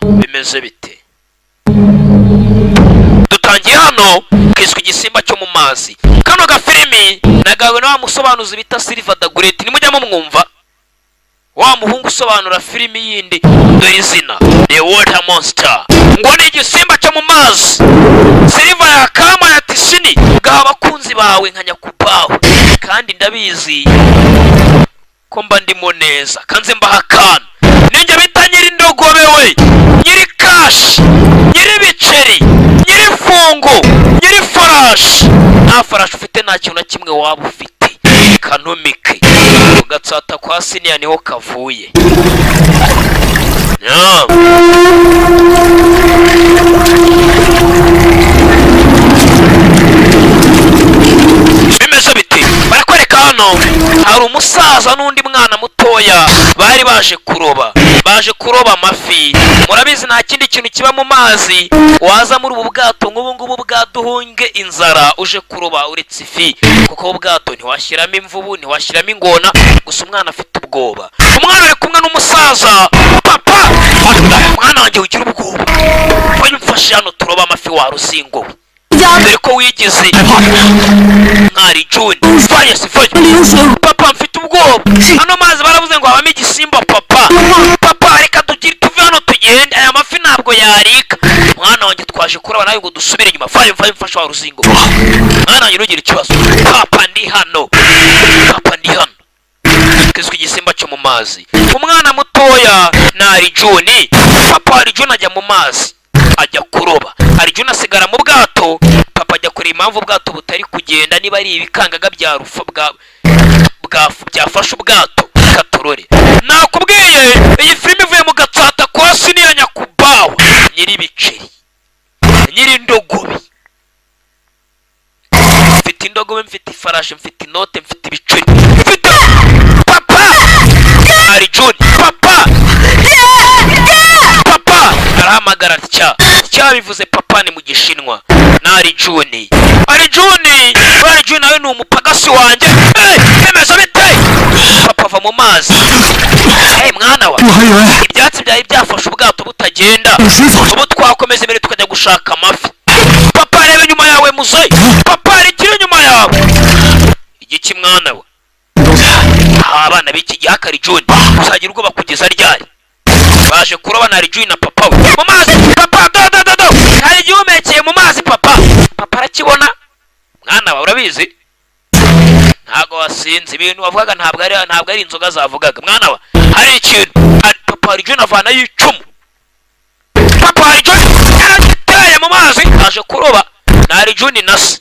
bimeze bite? Dutangiye hano kiswe igisimba cyo mu mazi. Kano gafilimi nagawe na wa musobanuzi bita Silver the Great. Nimujya mwumva wa muhungu usobanura filimi yindi dore izina The Water Monster, ngo ni igisimba cyo mu mazi. Silver yakama ya tishini gaha abakunzi bawe nka nyakubaho, kandi ndabizi ko mba ndimo neza kanze mbahakana. Ninjye bita nyiri ndogobe we, nyiri cash, nyiri biceri, nyiri fungo, nyiri farash. Nta farash ufite nta kintu na kimwe waba ufite. Kanomike ugatsata kwa siniya niho kavuye. Bimeze biti barakwereka hano hari umusaza n'undi mwana mutoya bari baje kuroba amafi. Murabizi nta kindi kintu kiba mu mazi waza muri ubu bwato nk'ubu ngubu bwaduhunge inzara uje kuroba uretse ifi, kuko ubwato ntiwashyiramo imvubu ntiwashyiramo ingona, gusa umwana afite ubwoba. Umwana ari kumwe n'umusaza. Papa mwana wanjye ugira ubwoba, wowe mfashe hano turoba amafi wa rusingo dore ko wigize nkari June. Papa mfite ubwoba, hano mazi baravuze ngo habamo igisimba. Papa reka tuve hano tugende, aya mafi ntabwo yarika. Mwana wanjye twaje kuraba nawe ngo dusubire inyuma. Mfashe wa ruzingo. Mwana wanjye ntugire ikibazo. Papa ndi hano kiswe igisimba cyo mu mazi. Umwana mutoya na Arijuni. Papa Arijuni ajya mu mazi ajya kuroba. Arijuni asigara mu bwato. Papa ajya kureba impamvu ubwato butari kugenda, niba ari ibikangaga bya rufa byafashe ubwato katorore. Nakubwiye iyi filime ivuye mu gatsata kwa siniya nyakubaho, nyiri biceri, nyiri ndogobe. Mfite indogobe, mfite ifarashi, mfite inote, mfite ibiceri, mfite papa Arijuni. Papa arahamagara tya bivuze papa ni mu gishinwa na Arijuni. Arijuni nawe ni umupagasi wanjye. Bimeze bite? Papa va mu mazi. Mwana wa, ibyatsi byari byafashe ubwato butagenda, ubu twakomeza imbere tukajya gushaka amafi. Papa arebe inyuma yawe muzeyi. Papa arikira inyuma yawe. Igiki mwana wa? Abana b'iki gihe Arijuni uzagira ubwoba kugeza ryari? Baje kuroba na Arijuni na papa we mu mazi. Papa do hari igihumekeye mu mazi. Papa arakibona. Mwana wa, urabizi ntago wasinze ibintu wavugaga ntabwo ari inzoga zavugaga. Mwana wa, hari ikintu. Papa Arijuni avana y'icumu. Papa Arijuni aragiteye mu mazi. Baje kuroba na Arijuni na se.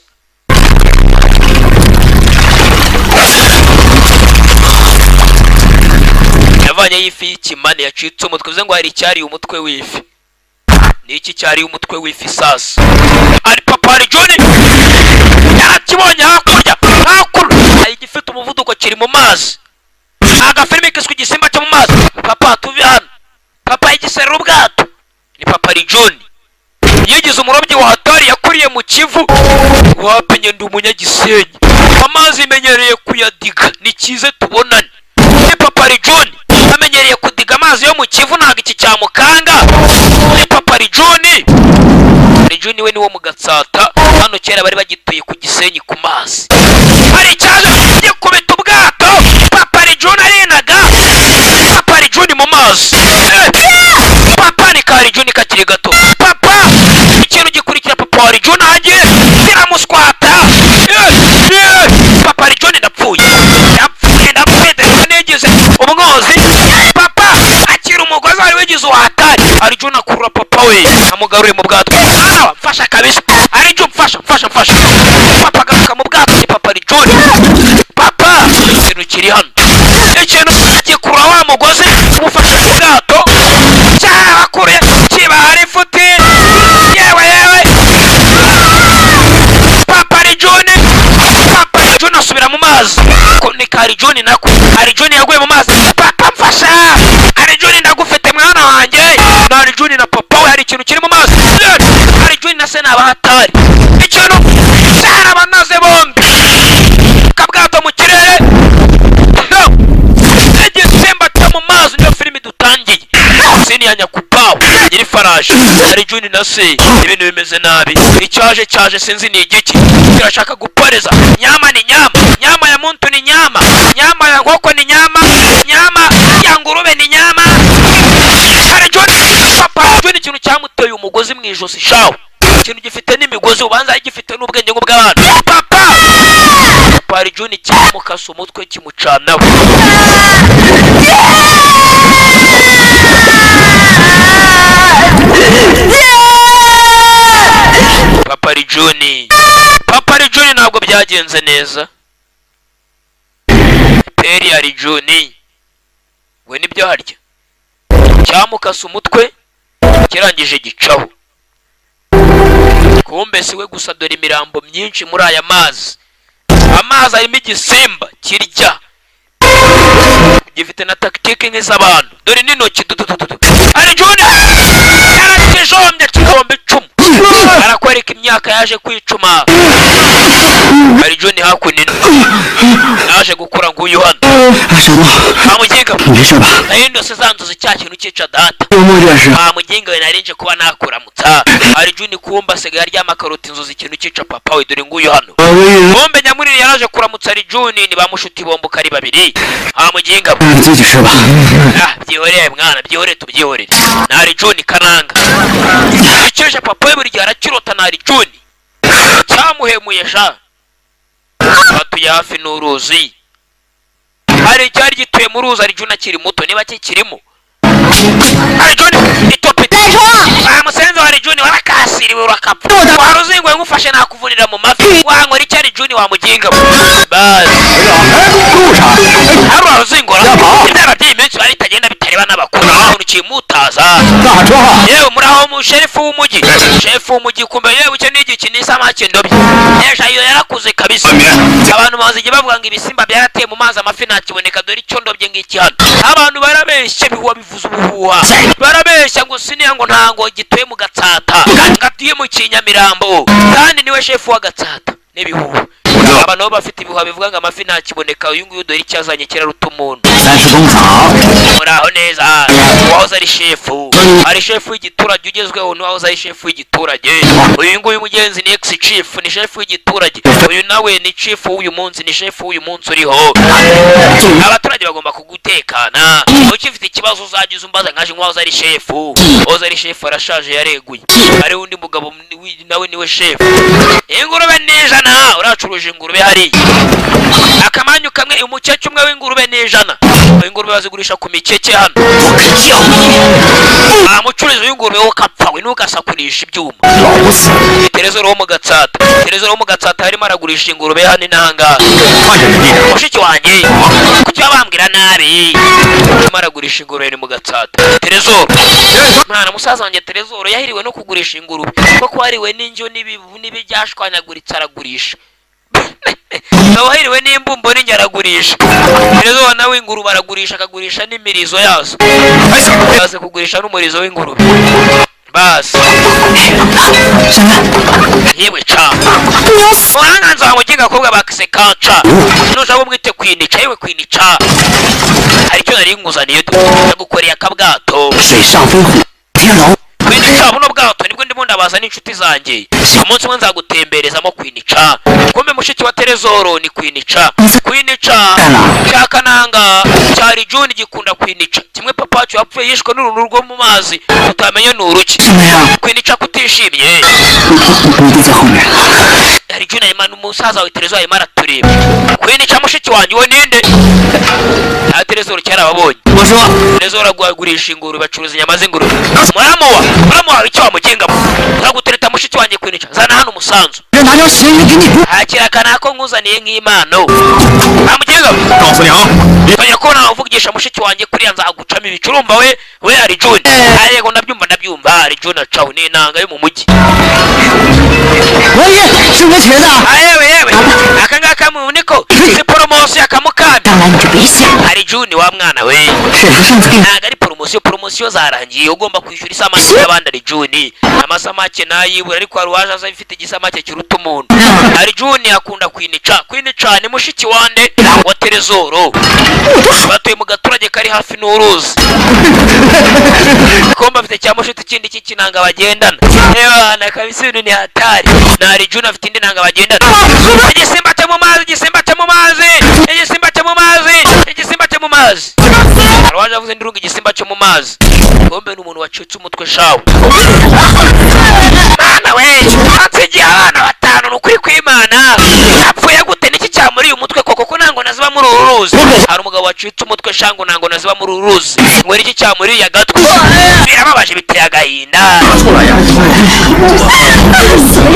Yavanye y'ifi y'ikimane yacitse umutwe, uze ngo hari icyari umutwe w'ifi. Niki cyari umutwe w'ifi sasa? Ari Papa Arijuni yakibonye hakurya. Hari igifite umuvuduko kiri mu mazi. Agafilime kiswe igisimba cyo mu mazi. Papa tuve hano. Papa yigiserera ubwato. Ni Papa Arijuni yigize umurobyi wa hatari, yakuriye mu Kivu. Wapenye ndi umunyagisenyi, amazi imenyereye kuyadiga, ni cyize tubonane. Ni Papa Arijuni amenyereye kudiga amazi yo mu Kivu, ntago iki cyamukanga. Ni Papa Arijuni we niwo mu gatsata. Hano kera bari bagituye ku Gisenyi ku mazi. Hari icyaje gikubita ubwato. Papa Arijuni arinaga. Papa Arijuni mu mazi. Papa ni Arijuni kakiri gato. Papa ikintu gikurikira Papa Arijuni agiye kiramuswata. Papa Arijuni ndapfuye negeze umwozi. Papa akira umugozi wari wigize uhatari. Arijuni akurura papa we amugaruye mu bwato. Mfasha kabisa Arijuni, mfasha. Papa agaruka mu bwato. Ni Papa Arijuni. Papa ikintu kiri hano, ikintu gikurura wa mugozi umufashe mu bwato cyakure kibahari ifuti. Yewe Papa Arijuni asubira mu mazi. Ni Arijuni nako. Arijuni yaguye mu mazi. Papa mfasha. Arijuni ndagufite mwana wanjye. Na Arijuni na papa we hari ikintu kiri mu mazi. Arijuni na se n'abahatari. Ikintu cyarabanaze bombi. Kabwato mu kirere. Igisimba cyo mu mazi niyo filime dutangiye. Siniya nyakubaho. nyiri farashi Arjun na se ibintu bimeze nabi icyaje sinzi ni igiki kirashaka guporeza nyama ni nyama ya muntu ni nyama ya nkoko ni nyama ya ngurube ni nyama Arjun ikintu cyamuteye umugozi mu ijosi shawo ikintu gifite n'imigozi ubanza gifite n'ubwenge bw'abantu papa Arjun kimukasa umutwe kimucanaho Papa Arjun ntabwo byagenze neza Peri Arjun we nibyo harya cyamukasa umutwe kirangije gicaho kumbe siwe gusa dore imirambo myinshi muri aya amazi arimo igisimba kirya gifite na tactique nk'iz'abantu dore n'intoki Arjun yarakijombye kigomba icumu arakwereka imyaka yaje kwicuma Arjun hakunino naje gukura nguyu hano Amuginga nayindo se zanzuze cya kintu cyica data Amuginga we narinje kuba nakuramutsa Arjun kumba se yaryama karoti inzuzi ikintu cyica papa we dore nguyu hano bombe nyamurire yaraje kuramutsa Arjun ni bamushuti bombo kari babiri Amuginga byihoreye mwana tubyihorere na Arjun kananga icyoje papa we buri gihe arakirota na Arjun cyamuhemuye sha batuye hafi n'uruzi hari cyari gituye mu ruzi Arjun akiri muto niba kikirimo Arjun itopite musenzi wa Arjun warakasiriwe urakapfa waruzingwe ngufashe nakuvunira mu mafi wankora icyo Arjun Wamuginga basi hari waruzingora ibyara by'iminsi bari tagenda bitareba n'abakuru umuntu kimutaza yewe muraho mu sherifu w'umujyi kumbe yewe icyo n'igiki n'isamake ndobye nesha iyo yarakuze kabisa abantu bazije bavuga ngo ibisimba byarateye mu mazi amafi ntakiboneka dore icyo ndobye ngiki hano abantu barabeshye bihuwa bivuze ubuhuha barabeshya ngo siniya ngo ntango gituye mu Gatsata ngatuye mu Kinyamirambo kandi niwe shefu wa Gatsata n'ibihuha abantu bafite ibihuha bivuga ngo amafi ntakiboneka uyu nguyu dore icyazanye kiraruta umuntu muraho neza wahoze ari shefu w'igiturage ugezweho n'uwahoze ari shefu w'igiturage uyu nguyu mugenzi ni ex chief ni shefu w'igiturage uyu nawe ni chief w'uyu munsi ni shefu w'uyu munsi uriho abaturage bagomba kugutekana ukifite ikibazo uzagize umbaza nkaje nk'uwahoze ari shefu arashaje yareguye ari undi mugabo nawe niwe shefu ingurube n'ijana uracuruje ingurube hari akamanyu kamwe umukeke umwe w'ingurube n'ijana ingurube bazigurisha ku mikeke hano mucuruzi w'ingurube wo kapfa we nugasakurisha ibyuma Terezoro wo mu Gatsata harimo aragurisha ingurube hano inanga mushiki wanjye kuki bambwira nabi harimo aragurisha ingurube ni mu Gatsata Terezoro mwana musaza wanjye Terezoro yahiriwe no kugurisha ingurube kuko hariwe n'injyo n'ibyashwanyaguritse aragurisha Nawahiriwe n'imbumbo n'ingaragurisha Terezoro nawe ingurube aragurisha akagurisha n'imirizo yazo base kugurisha n'umurizo w'ingurube basi yewe cha wanganza Wamuginga kobwa bakise kaca nuja bumwite kwinica yewe kwinica aricyo nari nguzaniye gukorera akabwato kwinica buno bwato nibwo ndimo ndabaza n'inshuti zanjye umunsi umwe nzagutemberezamo kwinica kumbe mushiki wa Terezoro ni kwinica cyakananga cyari Arjun gikunda kwinica kimwe papa wacu yapfuye yishwe n'uruntu rwo mu mazi utamenye n'uruki kwinica kutishimye Arjun ayimana umusaza wa Terezoro ayimara atureba kwinica mushiki wanjye we ninde Terezoro cyarababonye Terezoro agurisha ingurube bacuruza inyama z'ingurube muramuwa icyo Wamuginga uragutereta mushiki wanjye kwinica zana hano umusanzu akira kanako nkuzaniye nk'imano Wamuginga bajya kubona uvugisha mushiki wanjye kuriya nzagucamo ibicurumba we Arjun ariko ndabyumva Arjun acaho n'inanga yo mu mujyi yewe akangaka mu niko si promotion akamuka ibwami 当然你就别想了， hari juni wa mwana we 沈叔上次给你 ntabwo ari poromosiyo zarangiye ugomba kwishyura isamake y'abandi ari juni amasamake nayibura ariko hari uwaje aza ifite igisamake kiruta umuntu hari juni akunda kwinica ni mushiki wande wa Terezoro batuye mu gaturage kari hafi n'uruzi komba afite cya mushiti ikindi cy'ikinanga bagendana ebana kabisa ibintu ni hatari na hari juni afite indi nanga bagendana igisimba cyo mu mazi hari waje avuze ndirunga igisimba cyo mu mazi kombe n'umuntu wacitse umutwe shawe mana we atsingiye abana batanu n'ukuri kw'Imana yapfuye gute niki cyamuri uyu mutwe koko ko nango naziba muri uru ruzi hari umugabo wacitse umutwe shango nango naziba muri uru ruzi ngo niki cyamuri yagatwe birababaje biteye agahinda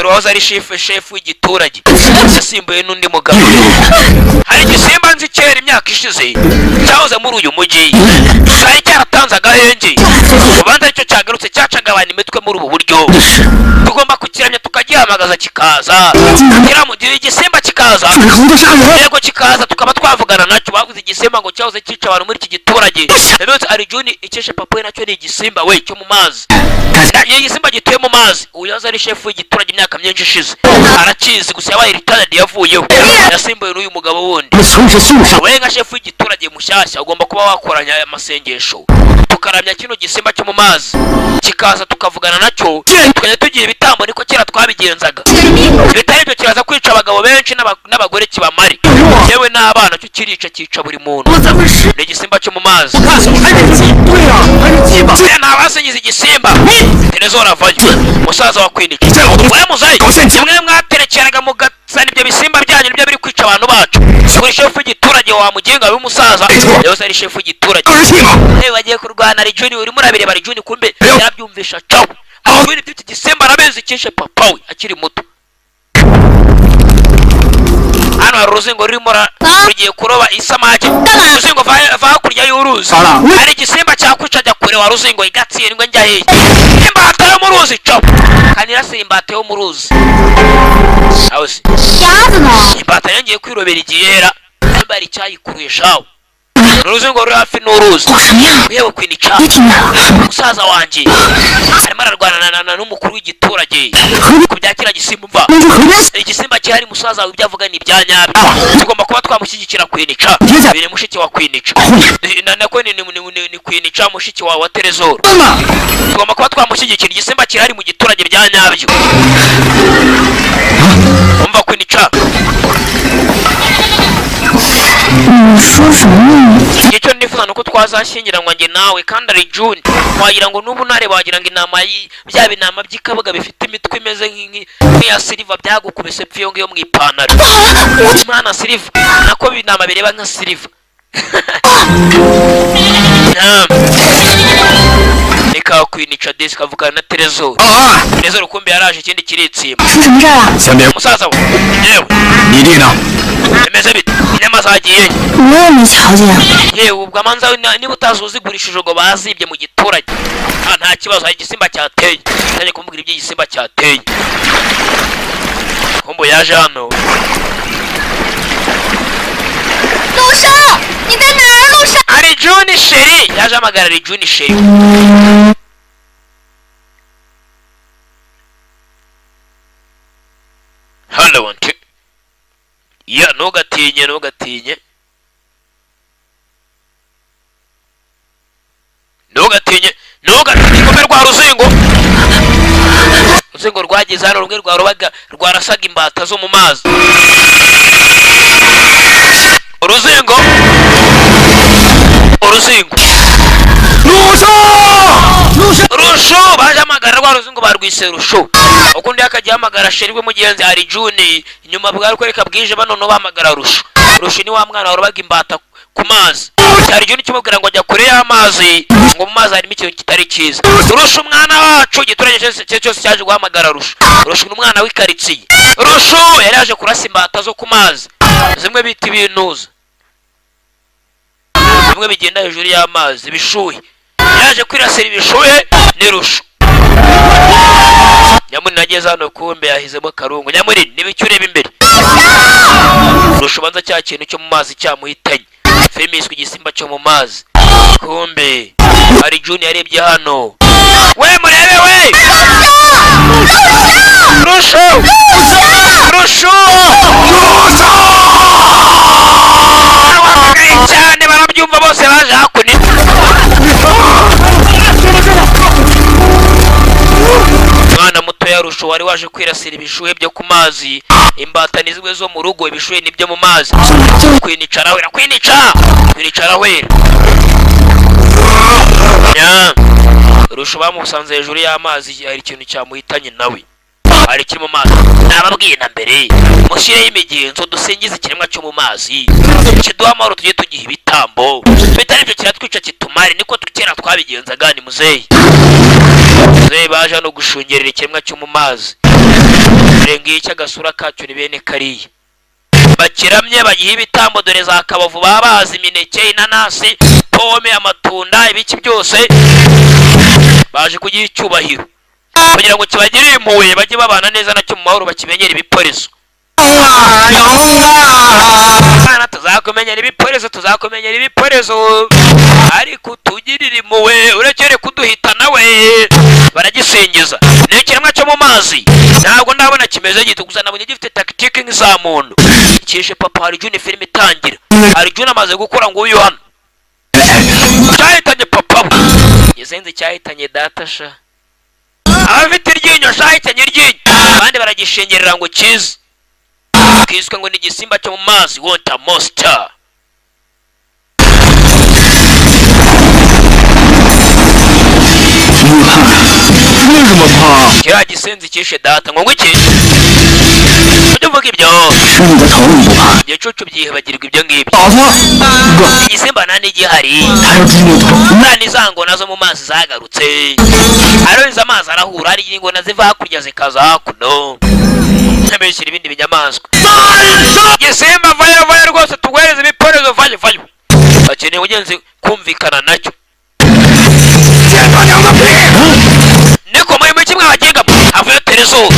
Roza ari shefu w'igiturage yasimbuye n'undi mugabo hari igisimba nzi kera imyaka ishize cyahoze muri uyu mujyi cyari cyaratanze agahenge ubanza aricyo cyagarutse cyacaga abantu imitwe muri ubu buryo tugomba kukiramya tukagihamagaza kikaza kiramugira igisimba kikaza yego kikaza tukaba twavugana nacyo bavuze igisimba ngo cyahoze cyica abantu muri iki giturage rero ari juni ikeshe papa we nacyo ni igisimba we cyo mu mazi igisimba gituye mu mazi uyu yaza ari shefu w'igiturage imyaka myinshi ishize arakizi gusa yabaye retired yavuyeho yasimbuye n'uyu mugabo wundi we nka shefu w'igiturage mushyashya ugomba kuba wakoranya aya masengesho tukaramya kino gisimba cyo mu mazi kikaza tukavugana nacyo tukajya tugira ibitambo niko kera twabigenzaga bitari ibyo kiraza kwica abagabo benshi n'abagore kibamari yewe n'abana cyo kirica kica buri muntu ni igisimba cyo mu mazi ntabasingiza igisimba Terezoro avayo musaza wa Queen we muzayi mwe mwaterekeraga mugasana ibyo bisimba byanyu nibyo biri kwica abantu bacu kuri shefu w'igiturage wa mugenga w'umusaza yose ari shefu w'igiturage bagiye kurwana ari juni urimo urabireba ari juni kumbe yarabyumvisha cawo ababiri by'iki gisimba arabenze kishe papa we akiri muto hano hari uruzingo rurimo rugiye kuroba isamake uruzingo va hakurya y'uruzi hari igisimba cyakwica ajya kure wa ruzingo igatsindwe njya hehe imbata yo mu ruzi cawo kanira se imbata yo mu ruzi awusi imbata yongeye kwirobera igihera nimba ari icyayikuruye shawo uruzingo ruri hafi n'uruzi yewe kwinica umusaza wanjye arimo ararwanana n'umukuru w'igiturage ku bya kiriya gisimba umva igisimba kihari musaza wawe ibyo avuga ni ibya nyabyo tugomba kuba twamushyigikira kwinica biri mushiki wa kwinica nako ni kwinica mushiki wawe wa Terezoro tugomba kuba twamushyigikira igisimba kihari mu giturage bya nyabyo umva kwinica icyo nifuza nuko twazashyingiranwa njye nawe kandi ari juni wagira ngo n'ubu nare wagira ngo inama bya binama by'ikabuga bifite imitwe imeze nk'iya Silva byagukubise pfiyo ngiyo mu ipantaro imana Silva nako binama bireba nka Silva nika kwinica desi kavugana na Terezoro kumbe yaraje ikindi kiritsimba musaza we yewe emeze bite inyama zagiye yewe ubwo amanza niba utazuzigurishije ngo bazibye mu giturage nta kibazo hari igisimba cyateye ntajya kumubwira iby'igisimba cyateye kumbo yaje hano ari juni sheri yaje amagara ari juni sheri hano wanti ya ntugatinye ntugatinye kumbe rwa ruzingo rwageze hano rumwe rwarobaga rwarasaga imbata zo mu mazi uruzingo rusho baje amagara rwa ruzingo barwise rusho ukundi akajya amagara sheri we mugenzi hari juni inyuma bwa rwereka bwije banono bamagara rusho ni wa mwana warobaga imbata ku mazi cyari juni kimubwira ngo ajya kure y'amazi ngo mu mazi harimo ikintu kitari cyiza rusho umwana wacu gituranye cyose cyaje guhamagara rusho ni umwana w'ikaritsiye rusho yari yaje kurasa imbata zo ku mazi zimwe bita ibinuza bimwe bigenda hejuru y'amazi bishuhe yaje kwirasira ibishuhe ni rusho nyamuni nageze hano kumbe yahizemo karungu nyamuni nibicyureba imbere urushubanza cya kintu cyo mu mazi cyamuhitanye. Filime yiswe igisimba cyo mu mazi. Kumbe hari Juni yarebye hano. We murebe we! Rusho! Rusho! Cyane barabyumva bose baje hakuno. Mwana muto ya Rusho wari waje kwirasira ibishuhe byo ku mazi. Imbata nizwe zo mu rugo, ibishuhe nibyo mu mazi. Kwinicara wera, kwinicara wera. Rusho bamusanze hejuru y'amazi, hari ikintu cyamuhitanye nawe. Hari kiri mu mazi. Nababwiye na mbere, mushireho imigenzo dusingiza ikiremwa cyo mu mazi. Kiduha amahoro tujye tugiha ibitambo. Bitari byo kiratwica kitumare, niko kera twabigenzaga ni muzeyi. Muzeyi baje no gushungerera ikiremwa cyo mu mazi. Rengiye icyagasura kacyo ni bene kariya. Bakiramye bagiha ibitambo, dore za kabavu babazi, imineke, inanasi, pome, amatunda, ibiki byose. Baje kugira icyubahiro kugira ngo kibagirire impuhwe, bajye babana neza nacyo mu mahoro, bakimenyera ibiporezo. Bana tuzakumenyera ibiporezo, ariko tugirire impuhwe urekere kuduhita nawe. Baragisingiza. Ni ikiremwa cyo mu mazi, ntabwo ndabona kimeze gito, gusa nabonye gifite tactique nk'iza muntu. Kishe papa hari Juni filime itangira. Hari Juni amaze gukora ngo uyu hano. Cyahitanye papa we. Yizenze cyahitanye data sha. Abafite iryinyo cyahitanye iryinyo. Abandi baragishengerera ngo kize. Kiswe ngo ni igisimba cyo mu mazi, water monster. Kira gisenzi kishe data ngo ngwiki. Uvuga ibyo. Igicucu byihe bagirwa ibyo ngibyo. Igisimba nani gihari. Nani zango nazo mu mazi zagarutse. Aroza amazi arahura, ari ingona ziva hakurya zikaza hakuno. Ntabeshira ibindi binyamaswa. Igisimba vaya rwose tugwereze ibiporezo vaya. Bakeneye ugenzi kumvikana nacyo. Niko muri kimwe bagenga avuye Terezoro.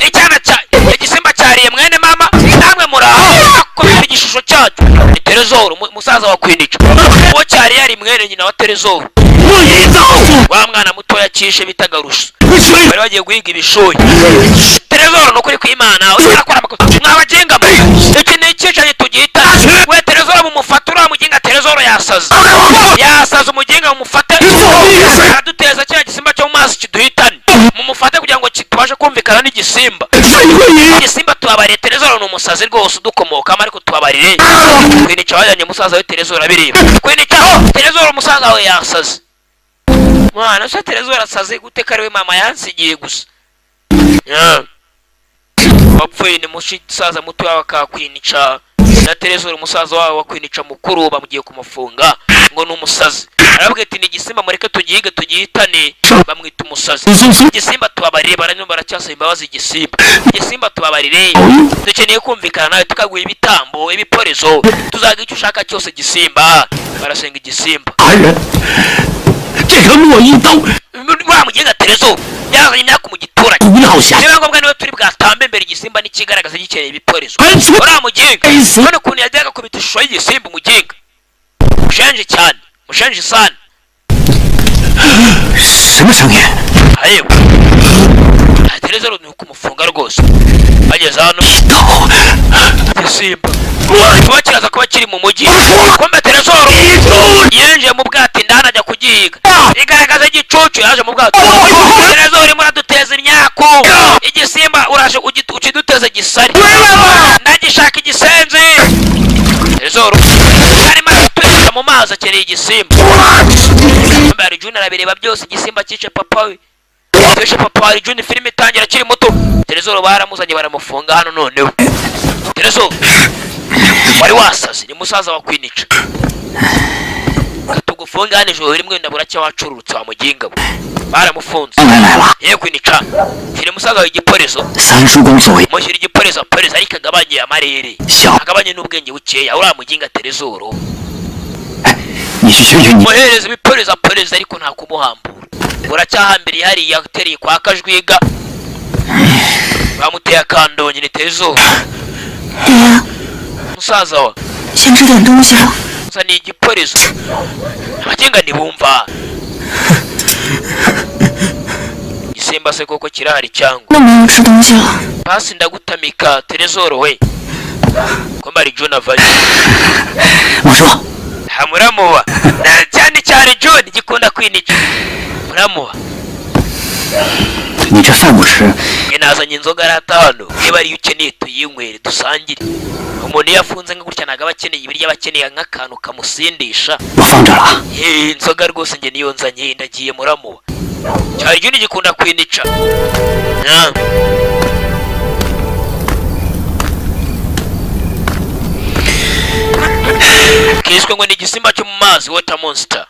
Icyana cya igisimba cyariye mwene mama, namwe muraho akubita igishusho cyacu. Ni Terezoro musaza wa Kwinica. Uwo cyari yari mwene nyina wa Terezoro. Wa mwana muto yakishe bitaga Rusho. Bari bagiye guhiga ibishuye. Terezoro no kuri kw'Imana urakora amakosa. Mwabagenga iki ni cyicanye tugihita. We Terezoro mumufatura mugenga Terezoro yasaza umugenga mumufate. Aduteza cya gisimba cyo mu mazi kiduhitane. Mumufate kugira ngo kitubashe kumvikana n'igisimba. Igisimba tubabariye Terezoro ni umusazi rwose udukomoka, ariko tubabarire. Kwinica wajyanye musaza we Terezoro abireba. Kwinica Terezoro musaza we yasaze. Mwana se Terezoro asaze gute kare we mama yansigiye gusa. Bapfuye ni musaza muto wawe Kwinica na Terezoro musaza wawe wa Kwinica mukuru bamugiye kumufunga ngo ni umusazi. Arabwe ati ni igisimba mureke tugihiga tugihitane, bamwita umusazi. Igisimba tubabarire, baranyuma baracyasaba imbabazi igisimba tubabarire. Dukeneye kumvikana nawe tukaguha ibitambo, ibiporezo, tuzaga icyo ushaka cyose gisimba. Barasenga igisimba. Bamugenga Terezoro yazanye imyaka mu giturage. Niba ngombwa niwe turi bwatambe mbere igisimba n'ikigaragaza gikeneye ibiporezo. Uramugenga none ukuntu yajyaga kubita ishusho y'igisimba umugenga. Mushenje sana. Ayo Terezoro ni ukumufunga rwose. Bageze hano igisimba bakiraza kuba kiri mu mujyi. Kumbe Terezoro yinjiye mu bwato indani ajya kugihiga. Igaragaza igicucu yaje mu bwato. Terezoro muraduteza imyako. Igisimba uraje ukiduteza gisari. Ndagishaka igisenzi. Terezoro arimo atwita mu mazi akereye igisimba. Kumbe hari Juni arabireba byose, igisimba cyice papa we. Kishe papa hari Juni filime itangira akiri muto. Terezoro baramuzanye baramufunga hano noneho. Terezoro wari wasaze, ni musaza wa Kwinica. Tugufunga hano ijoro rimwe ndabura cyo wacururutse wa muginga we. Baramufunze. Ye Kwinica filime musaza w'igiporezo. Mushyira igiporezo polisi ariko agabanye amarere. Agabanye n'ubwenge bukeya ura muginga Terezoro. Muhereza ibiporezo polisi ariko nta kumuhambura. Uracyahambiriye hari yatereye kwa Kajwiga. bamuteye akandonyi ni tezo 爹， musaza wa 先吃点东西吧。 gusa ni igipolizo abagenga ntibumva igisimba se koko kirahari cyangwa 那没有吃东西了。 pasi ndagutamika Terezoro we ko mari John avaye 我说， hamuramuwa na cyane cyane John gikunda kwinica muramuwa 你这饭不吃， nazanye inzoga arata hano niba ariyo ukeneye tuyinywere dusangire umuntu iyo afunze nka gutya ntabwo aba akeneye ibiryo aba akeneye nk'akantu kamusindisha 我放这了啊。 inzoga rwose njye niyo nzanye ndagiye muramuwa cyari John gikunda kwinica kiswe ngo ni igisimba cyo mu mazi water monster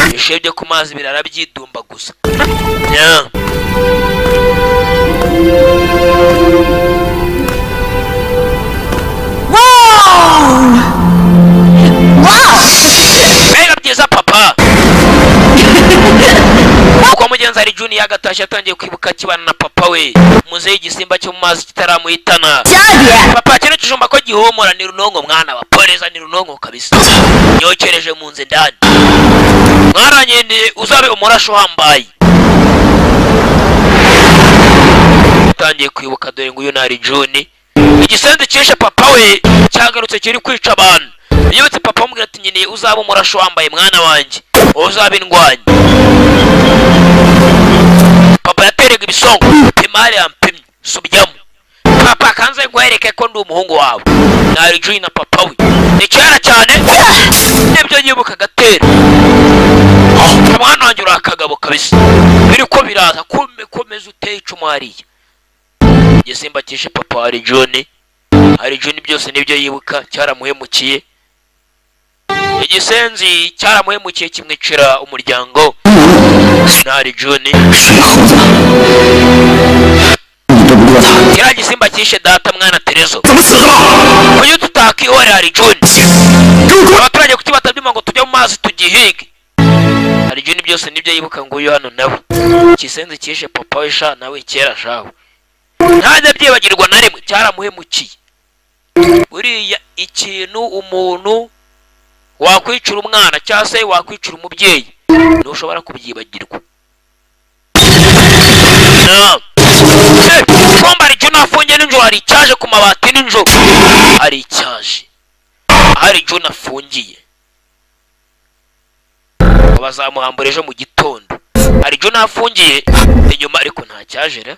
ibishe byo ku mazi birara byidumba gusa mbega byiza papa uko mugenzi ari Juni yagatashye atangiye kwibuka kibana na papa we muzehe igisimba cyo mu mazi kitaramuhitana papa kino kijumba ko gihumura ni runongo mwana wa poleza ni runongo kabisa nyokereje mu nze ndani mwaranyende uzabe umurasho hambaye atangiye kwibuka dore ngo uyu nari Juni igisenzi cyeshe papa we cyagarutse kiri kwica abantu yibutse papa amubwira ati nyine uzaba umurasho wambaye mwana wanjye uzaba indwanyi papa yaterega ibisongo pimari yampimye subyamo papa kanze ngwereke ko ndi umuhungu wawe nari Juni na papa we ni kera cyane nibyo yibuka gatera mwana wanjye uri akagabo kabisa biri ko biraza komeza uteye icumu hariya igisimba cyishe papa hari Juni byose nibyo yibuka cyaramuhemukiye igisenzi cyaramuhemukiye kimwicira umuryango nari Juni kiriya gisimba cyishe data mwana Terezo kuyo tutakihorera hari Juni abaturage kuki batabyuma ngo tujye mu mazi tugihige hari Juni byose nibyo yibuka ngo uyu hano nawe igisenzi cyishe papa we sha nawe kera shawe ntajya byibagirwa na rimwe cyaramuhemukiye buriya ikintu umuntu wakwicura umwana cyangwa se wakwicura umubyeyi ntushobora kubyibagirwa kumba hari Juni afungiye nijoro hari icyaje ku mabati nijoro hari icyaje hari Juni afungiye bazamuhambura ejo mu gitondo hari Juni afungiye inyuma ariko nta cyajera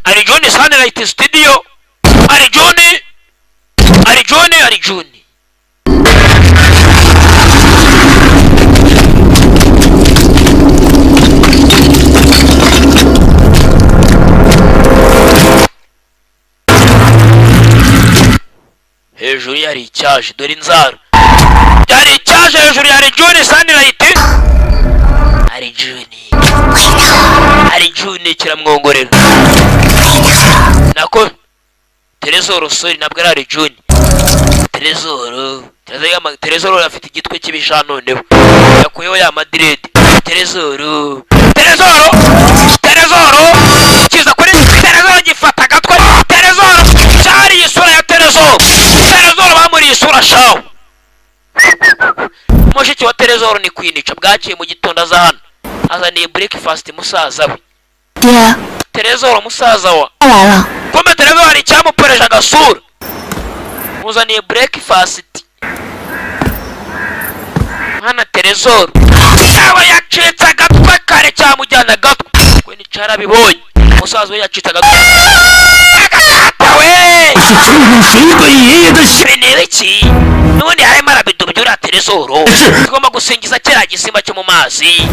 hari Juni Sunlight Studio hari Juni hejuru yari icyaje dore inzara yari icyaje hejuru yari Juni Sunlight hari Juni kiramwongorera nako Terezoro sorry nabwo ari Juni Terezoro afite igitwe kibisha noneho yakuyeho ya Madrid Terezoro kiza kuri Terezoro gifata agatwe Terezoro cyari isura ya Terezoro bamuri isura shawo mushiki wa Terezoro ni kwinica bwaciye mu gitondo aza hano azaniye breakfast musaza we Terezoro musaza wa kumbe Terezoro hari cyamuporeje agasura muzaniye breakfast hana Terezoro aba yacitse agatwe kare cyamujyana agatwe we nicarabibonye musaza we yacitse agatwe iki nubundi harimo arabidubyura Terezoro tugomba gusingiza kiriya gisimba cyo mu mazi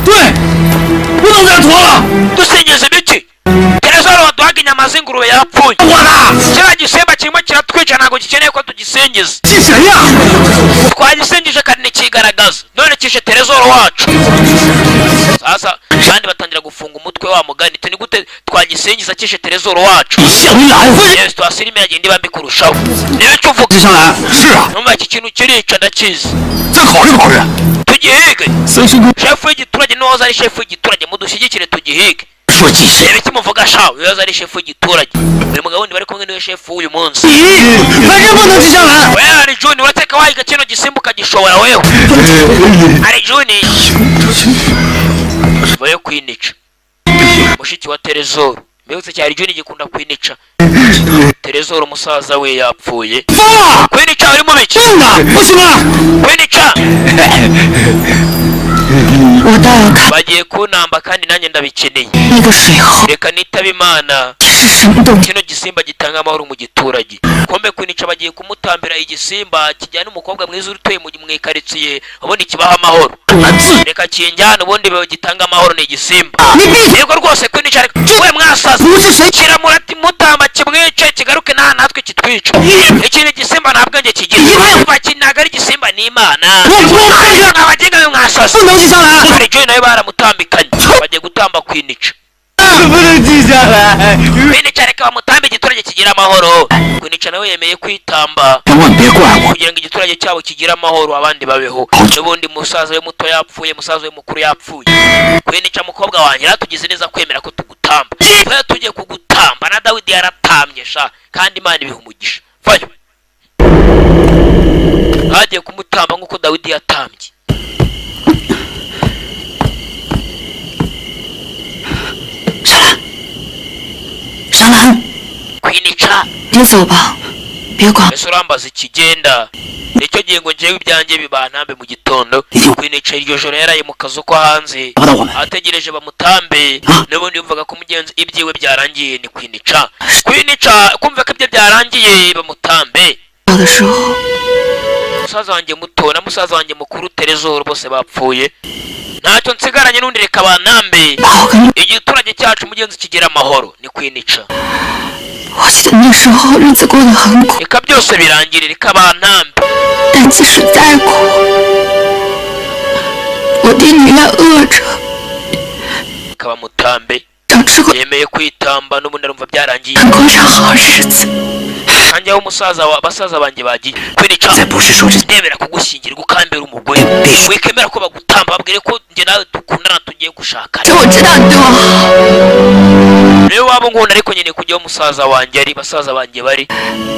dusingiza ibiki Terezoro waduhaga inyama z'ingurube yapfuye kiriya gisimba kirimo kiratwica ntabwo gikeneye ko tugisingiza twagisingije kandi ntikigaragaza none kishe Terezoro wacu sasa kandi batangira gufunga umutwe wa mugani tuni gute twagisingiza kishe Terezoro wacu yes twasirime yagenda ibambi kurushaho niyo cyo uvuga numva iki kintu kirica ndakizi tugiye tugihige 孙师公 shefu w'igiturage niwe waza ari shefu w'igiturage mudushyigikire tugihige 说几声。 reba icyo muvuga shawe niwe waza ari shefu w'igiturage uyu mugabo wundi bari kumwe niwe shefu w'uyu munsi 反正不能去上来。 wewe ari juni urateka wahiga kino gisimba ukagishobora wewe ari juni vayo kwinica mushiki wa terezoro mbese cyari juni gikunda kwinica terezoro umusaza we yapfuye kwinica uri mu biki 真的不行了， kwinica 我倒要看 bagiye kunamba kandi nanjye ndabikeneye 那个水猴 reka nitaba imana 是什么东西。 kino gisimba gitanga amahoro mu giturage kombe kwinica bagiye kumutambira igisimba kijyana umukobwa mwiza utuye mu ikaritsiye ubundi kibaha amahoro 我自 reka kinjyana ubundi gitanga amahoro ni igisimba 你闭嘴， yego rwose kwinica we mwasaza 不是谁 kiramurati mutamba kimwice kigaruke nta natwe kitwica ikindi gisimba nta bwenge kigira bakinaga ari igisimba ni imana 我看着 abagenga we mwasaza 不能去上来， hari joyi nawe baramutambikanye bagiye gutamba kwinica 不能去上来。 kwinica reka bamutambe igiturage kigira amahoro kwinica nawe yemeye kwitamba 千万别怪我， kugira ngo igiturage cyabo kigire amahoro abandi babeho n'ubundi musaza we muto yapfuye musaza we mukuru yapfuye kwinica mukobwa wanjye ratugize neza kwemera ko tugutamba twari tugiye kugutamba na dawidi yaratamye sha kandi imana ibiha umugisha vayo hagiye kumutamba nk'uko dawidi yatambye 上来， kwinica 别走吧，别管。 ese urambaza ikigenda nicyo gihe ngo njyewe ibyanjye bibantambe mu gitondo kwinica iryo joro yaraye mu kazu ko hanze 找到我们， ategereje bamutambe n'ubundi yumvaga ko mugenzi ibyiwe byarangiye ni kwinica kumva ko ibyo byarangiye bamutambe 到的时候， musaza wanjye muto na musaza wanjye mukuru terezoro bose bapfuye ntacyo nsigaranye n'undi reka bantambe 把我跟 igiturage cyacu mugenzi kigira amahoro ni kwinica 我记得那时候日子过得很苦， reka byose birangire reka bantambe 但即使再苦，我爹宁愿饿着， reka bamutambe 想吃口 yemeye kwitamba n'ubundi arumva byarangiye 过上好日子。 kanjye aho basaza banjye bagiye kwinica 再不是说这 ndebera kugushyingira ukambera umugore wikemera ko bagutamba babwire ko njye nawe dukundana tugiye gushakana 这我知道你对我好， niyo waba nkunda ariko nyine kujyaho musaza wanjye ari basaza banjye bari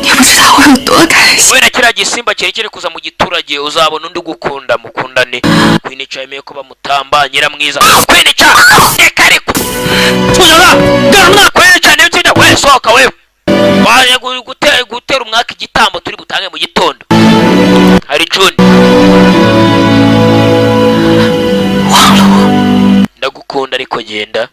你不知道我有多开心。 wenda kiriya gisimba kirekire kuza mu giturage uzabona undi gukunda mukundane kwinica yemeye ko bamutamba nyiramwiza kwinica reka ariko tuzana garama kwinica niyo tujya we sohoka wewe waje gutera umwaka igitambo turi butange mu gitondo hari Juni 忘了我， ndagukunda ariko genda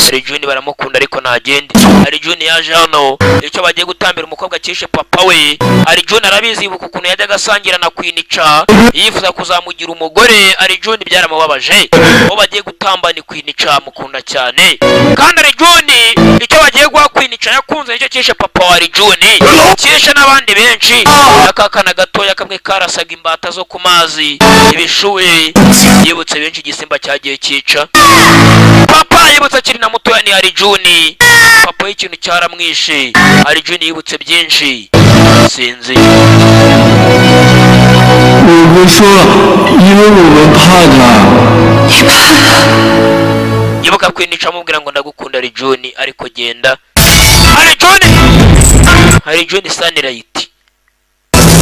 hari Juni baramukunda ariko ntagende hari Juni yaje hano icyo bagiye gutambira umukobwa cyishe papa we hari Juni arabizi ibuka ukuntu yajyaga asangira na kwinica yifuza kuzamugira umugore hari Juni byaramubabaje uwo bagiye gutamba ni kwinica mukunda cyane kandi hari Juni icyo bagiye guha kwinica yakunze nicyo cyishe papa wa hari Juni cyishe n'abandi benshi akakana gatoya kamwe karasaga imbata zo ku mazi ibishuye yibutse benshi igisimba cyagiye cyica papa yibutse akiri na mutoya ni hari Juni papa y'ikintu cyaramwishe hari Juni yibutse byinshi sinzi 我们说，因为我们怕他。 你怕他？ yibuka kwinica amubwira ngo ndagukunda hari Juni ariko genda hari Juni Sunlight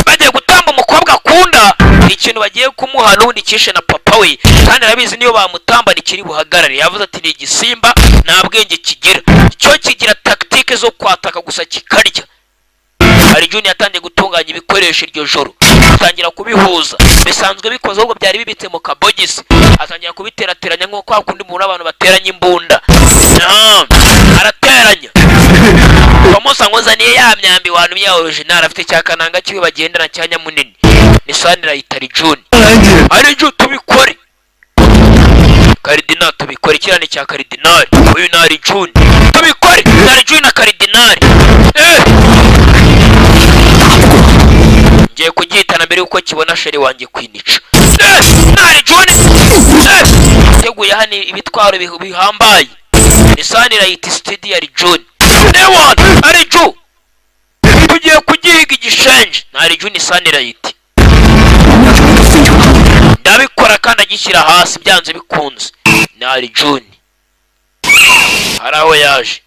bagiye gutamba umukobwa akunda ikintu bagiye kumuha n'ubundi cyishe na papa we kandi arabizi niyo bamutamba ntikiri buhagarare yavuze ati ni igisimba nta bwenge kigira cyo kigira tactique zo kwataka gusa kikarya hari Juni yatangiye gutunganya ibikoresho iryo joro atangira kubihuza bisanzwe bikoze ahubwo byari bibitse mu kabogisi atangira kubiterateranya nk'uko hakundi umuntu abantu bateranya imbunda arateranya bamusa ngo zaniye ya myambi wantu ya original afite cya kananga kiwe bagendana cyanya munini ni Sunlight hari Juni hari Juni tubikore Cardinal tubikore kirane cya Cardinal uyu ni hari Juni tubikore hari Juni na Cardinal ngiye kugihitana mbere yuko kibona sheri wanjye kwinica hari Juni teguye hano ibitwaro bihambaye ni Sunlight studio hari Juni hari Juni tugiye kugihiga igishenje hari Juni Sunlight yabikora kandi agishyira hasi byanze bikunze. Ni Arjun hari aho yaje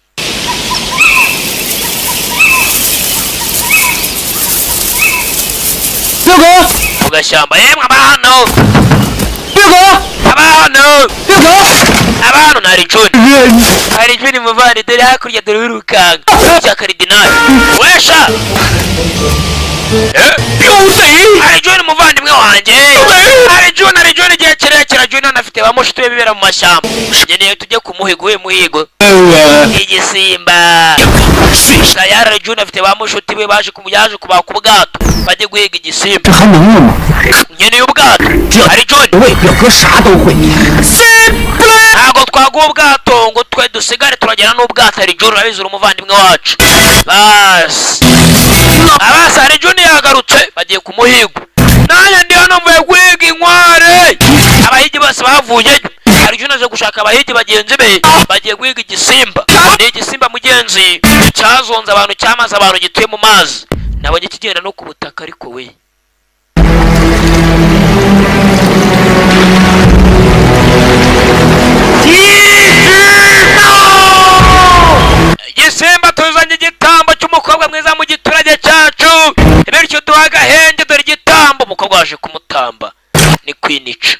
mu gashyamba. Yemwe abantu abantu ni Arjun muvandi dore hakurya dore wirukanga cya karidinali wesha Arjun muvandimwe wanjye. Arjun igihe kirekire Arjun anafite bamushuti be bibera mu mashyamba. Ngeneye tujye kumuhigo we muhigo igisimba. Sayari Arjun afite bamushuti be baje kumujyaje kubaka ubwato bajye guhiga igisimba. Ngeneye ubwato Arjun ntabwo twaguha ubwato ngo twe dusigare turagera n'ubwato. Arjun urabizura umuvandimwe wacu basi abasa. Arjun yagarutse bagiye kumuhiga. Nanjye ndi hano mvuye guhiga inkware. Abahigi bose bavuyeyo. Arjun aje gushaka abahigi bagenzi be bagiye guhiga igisimba. Ni igisimba mugenzi cyazonze abantu cyamaze abantu gituye mu mazi. Nabonye kigenda no ku butaka ariko we igisimba tuzanye igitambo cy'umukobwa mwiza mu giturage cyacu bityo duha agahenge. Dore igitambo umukobwa waje kumutamba ni kwinica.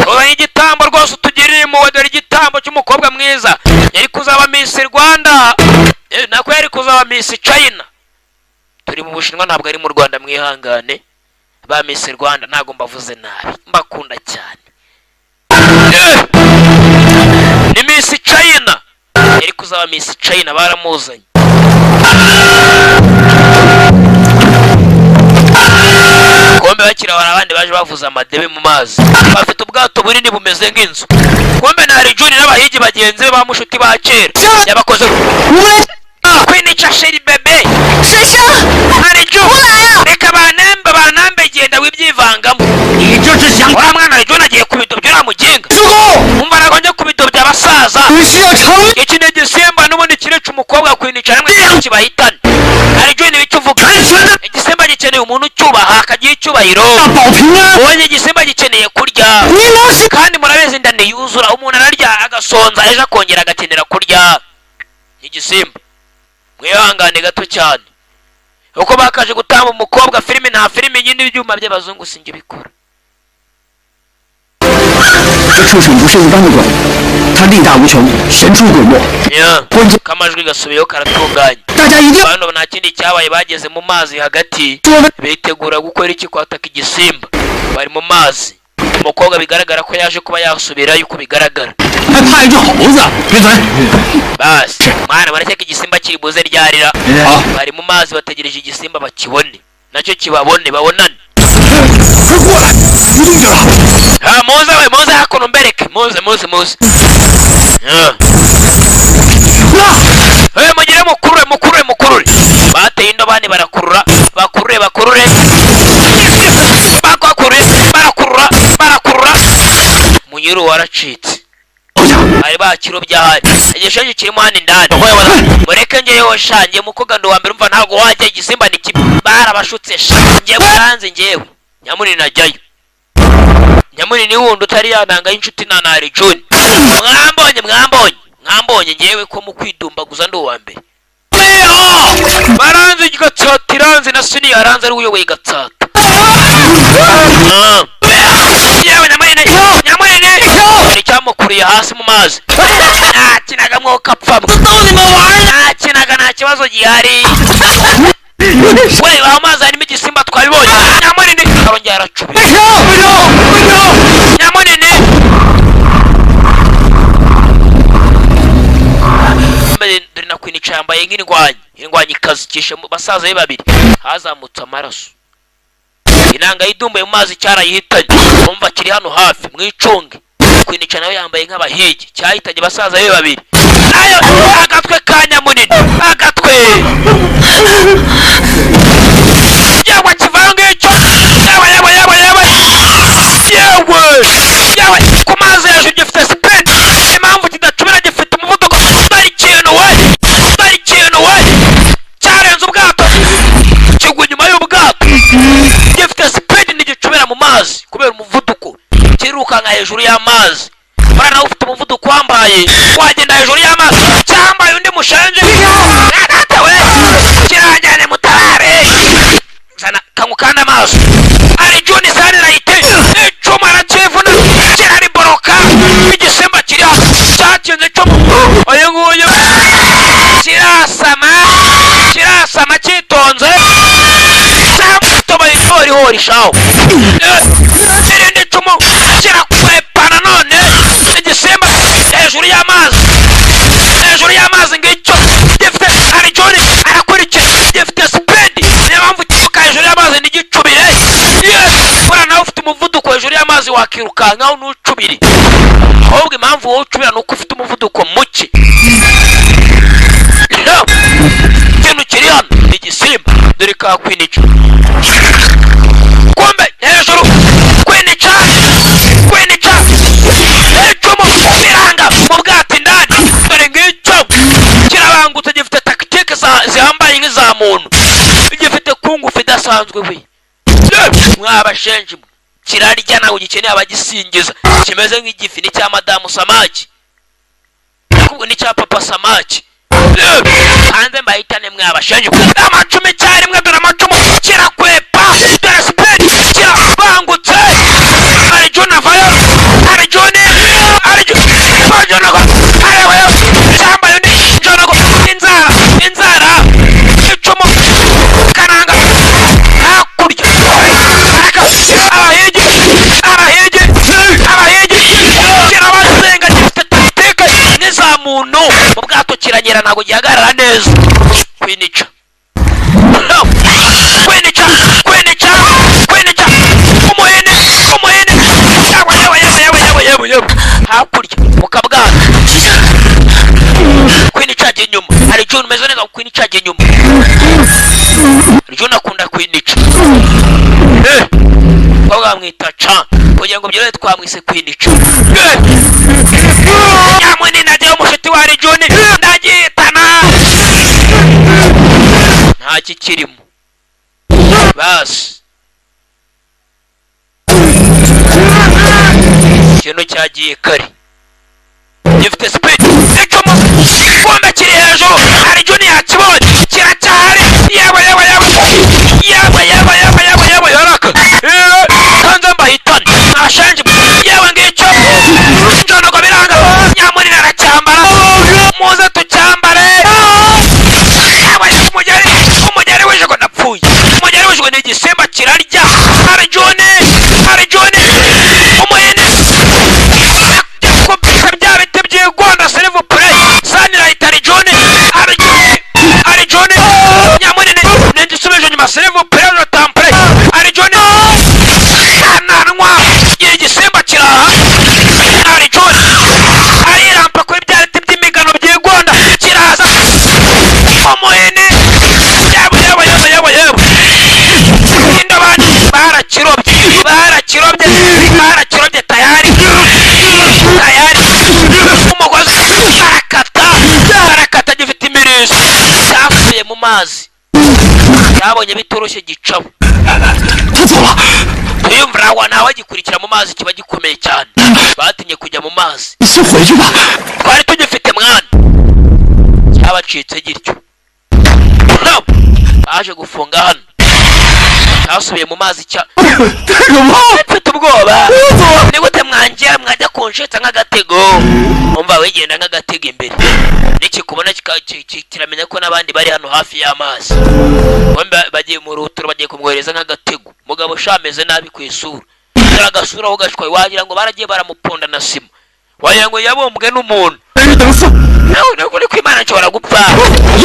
Tuzanye igitambo rwose utugirire impuhwe. Dore igitambo cy'umukobwa mwiza yari kuzaba Miss Rwanda nako yari kuzaba Miss China. Turi mu Bushinwa ntabwo ari mu Rwanda mwihangane. Ba Miss Rwanda ntago mbavuze nabi mbakunda cyane. Ni Miss China yari kuzaba Miss China baramuzanye. Kombe bakira hari abandi baje bavuza amadebe mu mazi bafite ubwato bunini bumeze nk'inzu. Kombe na Arjun n'abahigi bagenzi bamushuti ba kera yabakoze kwinica sheri bebe shesha Arjun reka banambe genda wibyivangamo. Wa mwana Arjun agiye kubidobya uramugenga umva aragonye kubidobya abasaza. Iki ni igisimba n'ubundi kireca umukobwa kwinica hamwe kibahitana. Arjun nicyo uvuga igisimba gikeneye umuntu ucyubaha akagira icyubahiro. Ubonye igisimba gikeneye kurya kandi murabizi inda ntiyuzura. Umuntu ararya agasonza ejo akongera agakenera kurya. Igisimba mwihangane gato cyane uko bakaje gutamba umukobwa filime nta filime nyine ibyuma by'abazungu sinjye bikora. 这畜生不是一般的怪物，他力大无穷，神出鬼没。kamajwi gasubiyeho karatunganye. 大家一定 abantu nta kindi cyabaye bageze mu mazi hagati bitegura gukora iki kwataka igisimba. Bari mu mazi umukobwa bigaragara ko yaje kuba yasubirayo uko bigaragara. 还怕一只猴子？闭嘴！ basi mwana barateka igisimba kiri buze ryarira. Bari mu mazi bategereje igisimba bakibone nacyo kibabone babonane. muze hakuno mbereke muze mugire mukurure. Bateye indobani barakurura bakurure munyuru waracitse. Bari bakirobya hari igishenje kirimo hano indani. Mureke ngeyeho shange mukogando wa mbere umva ntago wajya igisimba ni kibi barabashutse shange buranze ngewe Nyamuni najyayo. Nyamuni wundi utari yananga inshuti na Arjun. Mwambonye ngewe ko mukwidumbaguza ndo wa mbere. Baranze igatsatiranze na suni yaranze ari uyoboye gatsata. Yewe Nyamuni icyamukuriye hasi mu mazi. Nakinaga mwoka pfamwe. Nakinaga nta kibazo gihari. We amazi arimo igisimba twabibonye. Nyamuni arongera aracubi. Nyamuni dore nakwinica yambaye nk'indwanyi kazikishe basaza be babiri hazamutse amaraso. Inanga yidumbuye mu mazi cyarayihitanye umva kiri hano hafi mwicunge. Kwinica nawe yambaye nk'abahigi cyahitanye basaza be babiri. Ayo agatwe ka Nyamuni agatwe yawa kivanga icyo yawe ku mazi yaje gifite speed impamvu kidacubira gifite umuvuduko utari ikintu we cyarenze ubwato kigwa inyuma hejuru y'amazi bana ufite umuvuduko wambaye wagenda hejuru y'amazi cyambaye undi mushenje natawe kirajyane mutabare zana kamukanda amaso ari John Sunlight icuma aracevuna kirari boroka igisimba kiri cyakinze cyo oyo nguyo kirasama kitonze cyamtobaye hori shawo irinde cumu kirakwepana none igisimba hejuru y'amazi ngicyo gifite ari John arakurikira gifite speed niyo mpamvu kibuka hejuru y'amazi ndigicubire bana ufite umuvuduko hejuru y'amazi wakirukankaho n'ucubiri ahubwo impamvu wowe ucubira nuko ufite umuvuduko muke ikintu kiri hano ni igisimba dore ka kwinica kumbe hejuru kwinica icumu biranga mu bwato indani dore ngicyo kirabangutse gifite tactique zihambaye nk'iza muntu gifite kungufu idasanzwe we mwabashenje kirarya nawe gikeneye abagisingiza kimeze nk'igifi ni cya Madamu Samaki kubwo ni cya Papa Samaki hanze mbahitane mwabashenje amacumi cyari mwe dore amacumu kirakwepa dore speed kirabangutse ari John avayo ari John arayo cyambaye undi njonogo inzara icumu kananga hakurya abahigi kirabasenga gifite tactique nk'iza muntu mu bwato kiranyera ntabwo gihagarara neza kwinica umuhene yewe hakurya mu kabwana kwinica ajya inyuma hari John umeze neza kwinica ajya inyuma John akunda kwinica bamwita ca kugira ngo byore twamwise kwinica nyamwe najya umushiti wa John ndagitana nta kikirimo basi ikintu cyagiye kare gifite speed icumu kumbe kiri hejuru hari John yakibonye kiracyahari yewe yaraka kanze mbahitane nashenje yewe ngicyo njonogo biranga nyamunini aracyambara muze tucyambare yewe umugeri w'ijego napfuye umugeri w'ijego ni igisimba kirarya hari John umuhene kubika bya biti by'igwanda silver play Sunlight ari John nyamunini nindisubije nyuma silver play no temple ari John kananwa igisimba kiraha ari John arirampa kuri bya biti by'imigano by'igwanda kiraza umuhene yewe indabani barakirobye tayari umugozi barakata gifite imirizo cyavuye mu mazi cyabonye bitoroshye gicabo tuyumvira wa nawe gikurikira mu mazi kiba gikomeye cyane batinye kujya mu mazi twari tugifite mwana cyabacitse gityo baje gufunga hano cyasubiye mu mazi mfite ubwoba ni gute mwajya kunshetsa nk'agatego umva wegenda nk'agatego imbere nikikubona kiramenya ko n'abandi bari hano hafi y'amazi bagiye mu ruturo bagiye kumwohereza nk'agatego mugabo shameze nabi ku isura agasura aho gashwaye wagira ngo baragiye baramuponda na sima wagira ngo yabumbwe n'umuntu ntabwo uri kwimana nshobora gupfa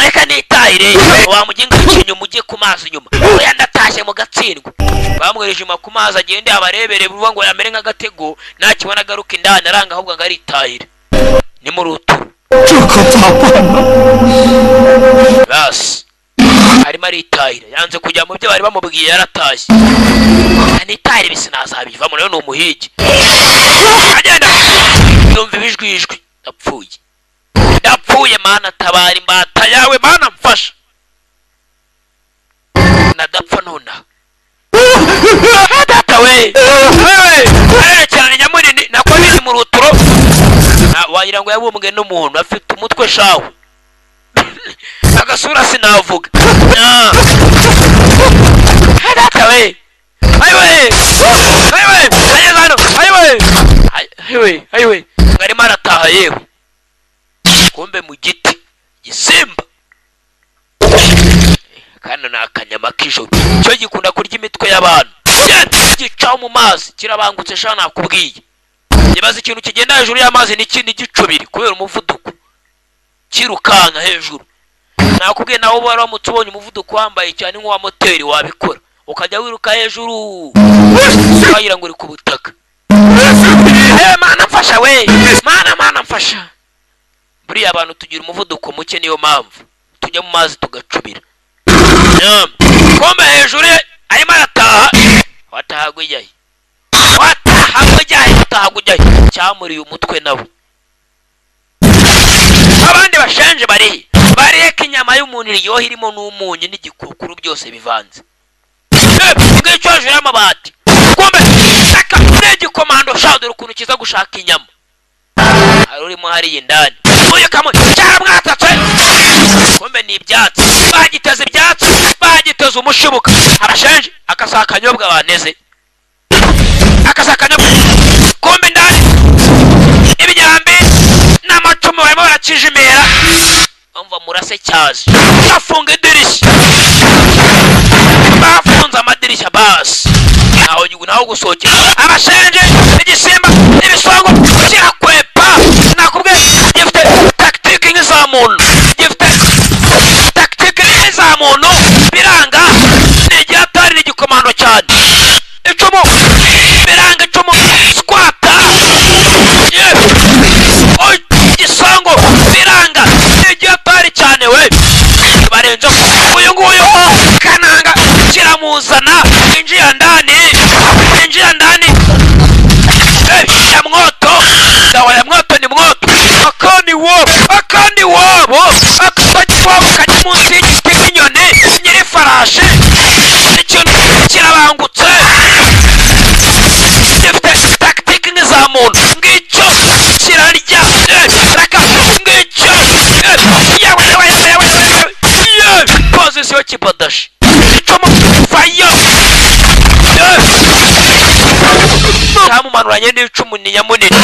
reka nitahire wamugenga inyuma ujye ku mazi inyuma oya ndatashye mu gatsindwa bamwereje inyuma ku mazi agende abarebere buvuga ngo yamere nk'agatego nakibona agaruka indani aranga ahubwo ngo aritahire ni mu ruturo basi arimo aritahira yanze kujya mu byo bari bamubwiye yaratashye nitahire bisi nazabivamo nayo ni umuhigi agenda yumva ibijwijwi ndapfuye mana tabara imbata yawe mana mfasha nadapfa nonaha data we arerekerana nyamunini nako wagira ngo yabumbwe n'umuntu afite umutwe shawe agasura sinavuga we ayiwe arimo arataha yewe kumbe mu giti gisimba kandi ni akanyama k'ijoro cyo gikunda kurya imitwe y'abantu gicaho mu mazi kirabangutse sha nakubwiye nibaza ikintu kigenda hejuru y'amazi n'ikindi gicubiri kubera umuvuduko kirukanka hejuru nakubwiye nawe uba waramutse ubonye umuvuduko wambaye cyane nk'uwa moteri wabikora ukajya wiruka hejuru wagira ngo uri ku butaka mana mfasha we mana mfasha buriya abantu tugira umuvuduko muke niyo mpamvu tujya mu mazi tugacubira kombe hejuru arimo arataha watahagujyaye cyamuriye umutwe nabo abandi bashenje bareka inyama y'umuntu iryoha irimo n'umunyu n'igikukuru byose bivanze ngicyo hejuru y'amabati kombe saka n'igikomando shaho dore ukuntu kiza gushaka inyama hari urimo hariya indani uyu kamwe cyaramwatatse kombe ni ibyatsi bagiteze ibyatsi bagiteze umushibuka abashenje akasaka akanyobwa baneze akasaka akanyobwa kombe ndani ibinyambi n'amacumu barimo barakijimera umva murase cyazi bafunga idirishya bafunze amadirishya basi naho gusohokera abashenje igisimba n'ibisongo kirakwepa nakubwiye gifite tactique nk'iza muntu biranga n'igihe atari n'igikomando cyane icumu biranga icumu squata igisongo biranga n'igihe atari cyane we barenze uyu nguyu kananga kiramuzana injira ndani ya mwoto dawa ya mwoto ni mwoto akandi wabo kajya munsi y'igiti nk'inyoni nyirifarashi ikintu kirabangutse gifite tactique nk'iza muntu ngicyo kirarya raka ngicyo yewe pozisiyo kibadashi icumu fayo cyamumanuranye n'icumu ni nyamunini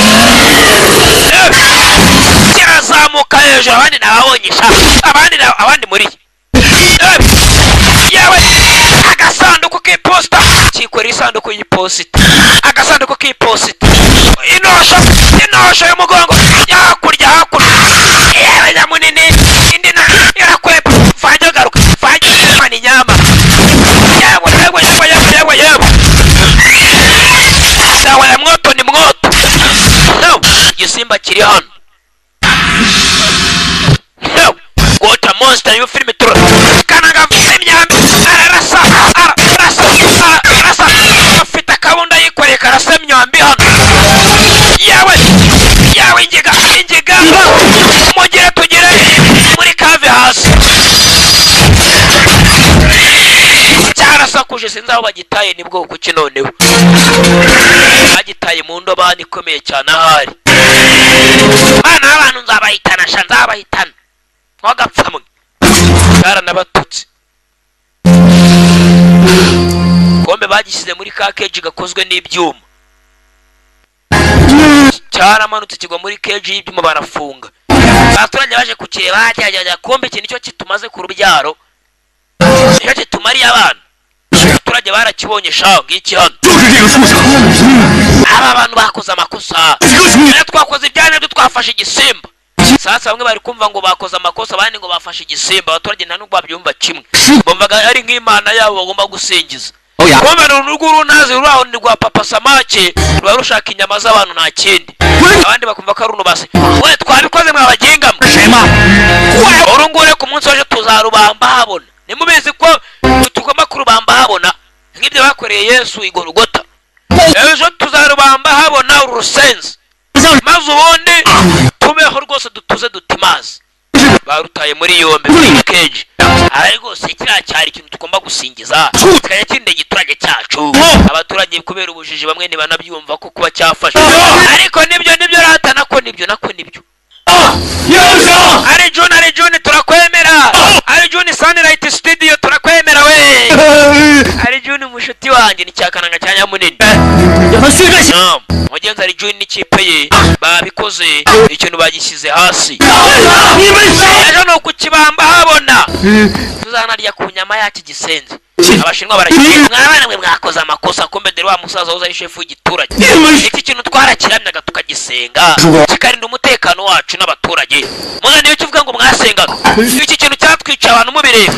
kirazamuka hejuru abandi nababonye sha abandi muri yewe agasanduku k'iposita kikorera isanduku y'iposita agasanduku k'iposita inosho y'umugongo hakurya yewe nyamunini indi na irakwepa vajya garuka vajya mani nyama yewe dawa ya mwoto ni mwoto igisimba kiri hano water monster yo filime turo kananga imyambi arasa afite akabunda yikoreye karasa imyambi hano yewe ingiga mugire tugire muri kave hasi cyarasakuje sinzi aho bagitaye ni bwoko ki noneho bagitaye mu ndobani ikomeye cyane ahari bana abantu nzabahitana wagapfamwe karanabatutse kombe bagishyize muri ka keji gakozwe n'ibyuma cyaramanutse kigwa muri keji y'ibyuma barafunga abaturage baje kukireba hajya kombe ikintu cyo kitumaze ku rubyaro nicyo kitumariye abana abaturage barakibonye shaho ngiki hano aba bantu bakoze amakosa twakoze ibyanya byo twafashe igisimba sasa bamwe bari kumva ngo bakoze amakosa abandi ngo bafashe igisimba abaturage nta nubwo babyumva kimwe bumvaga ari nk'imana yabo bagomba gusingiza kombe n'urugo runazi ruraho ni rwa papa samake ruba rushaka inyama z'abantu nta kindi abandi bakumva ko ari runo base we twabikoze mwabagengamo urungure ku munsi waje tuzarubamba habona nimubizi ko tugomba kurubamba habona nk'ibyo bakoreye Yesu igorogota ejo tuzarubamba habona urusenzi maze ubundi tubeho rwose dutuze dutimaze barutaye muri yombe muri keji ari rwose kiriya cyari ikintu tugomba gusingiza kaya kindi giturage cyacu abaturage kubera ubujiji bamwe ntibanabyumva ko kuba cyafashe ariko nibyo ratana ko nibyo ari Jun turakwemera ari Jun Sunlight Studio turakwemera we ari Jun mushuti wanjye ni cyakananga cya Nyamunini mugenzi ari Jun n'ikipe ye babikoze ikintu bagishyize hasi ejo no kukibamba habona tuzanarya ku nyama yaki gisenze abashinwa baragiye mwana mwe mwakoze amakosa kumbe dere wa musaza uza ari chef w'igiturage iki kintu twarakiramyaga tukagisenga kikarinda umutekano wacu n'abaturage mwana niyo kivuga ngo mwasengaga iki kintu cyatwica abantu mubireba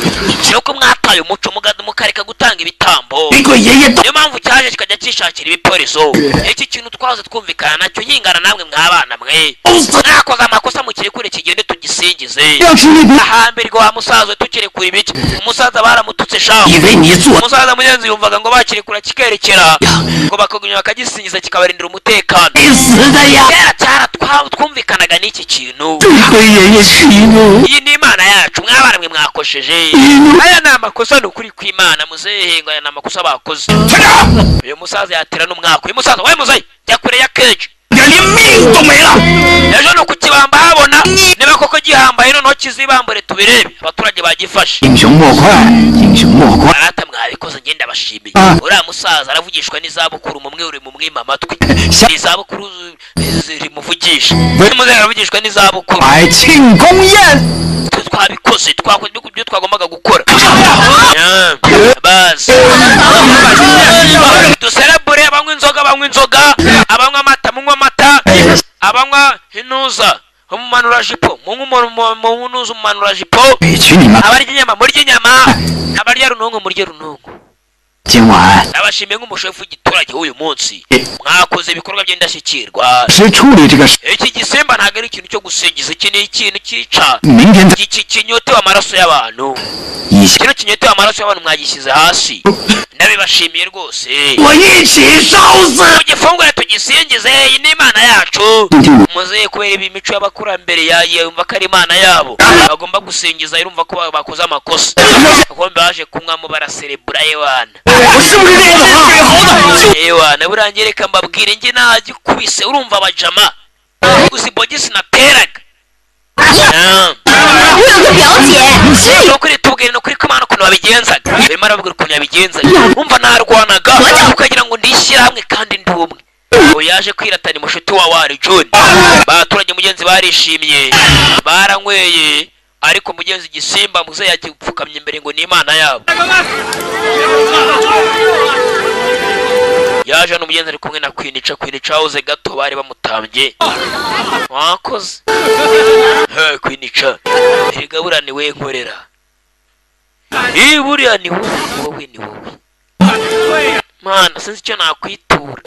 nuko mwataye umuco mukareka gutanga ibitambo niyo mpamvu cyaje kikajya kishakira ibipoliso iki kintu twaze twumvikana nacyo yingana namwe mwabana mwe mwakoze amakosa mukire kure kigende tugisingize ahambere wa musaza tukire kuri biki umusaza baramututse shaho umusaza mugenzi yumvaga ngo bakirekura kikerekera ngo bakagunya bakagisingiza kikabarindira umutekano kera cyara twumvikanaga n'iki kintu iyi ni imana yacu mwabana mwe mwakosheje aya ni amakosa n'ukuri kw'imana muzehe ngo aya ni amakosa bakoze uyu musaza yatera n'umwaka uyu musaza we muzehe jya kure ya keje ejo no kukibamba habona niba koko gihambaye noneho kizibambure tubirebe abaturage bagifashe arata mwabikoze ngenda bashimiye uriya musaza aravugishwa n'izabukuru mumwe uri mu mwima amatwi izabukuru zirimuvugisha muzehe aravugishwa n'izabukuru twabikoze twakoze ibyo twagombaga gukora basi duserebure abanywa inzoga abanywa amata munywa amata abanywa intuza umumanura jipo munuza umumanura jipo abarya inyama murya inyama abarya runongo murya runongo abashimiye nk'umushefu w'igiturage w'uyu munsi mwakoze ibikorwa by'indashyikirwa iki gisimba ntabwo ari ikintu cyo gusingiza iki ni ikintu cyica kinyotewe amaraso y'abantu kino kinyotewe amaraso y'abantu mwagishyize hasi ndabibashimiye rwose mugifungure tugisingize iyi ni imana yacu muzehe kubera ibi mico y'abakurambere yumva ko ari imana yabo bagomba gusingiza irumva ko bakoze amakosa kuko baje kumwamo baraserebura yewana yewana burangireka mbabwire njye nagikubise urumva abajama uzi bogisi nateraga nukuri tubwire nukuri ko imana ukuntu babigenzaga birimo arabwira ukuntu yabigenzaga umva narwanaga ukagira ngo ndishyire hamwe kandi ndi umwe ubu yaje kwiratana mushuti wa wari John abaturage mugenzi barishimye baranyweye ariko mugenzi gisimba muzehe yagipfukamye imbere ngo ni imana yabo yaje n'umugenzi ari kumwe na kwinica hoze gato bari bamutambye wakoze kwinica erigabura ni we nkorera buriya ni wowe mana sinzi icyo nakwitura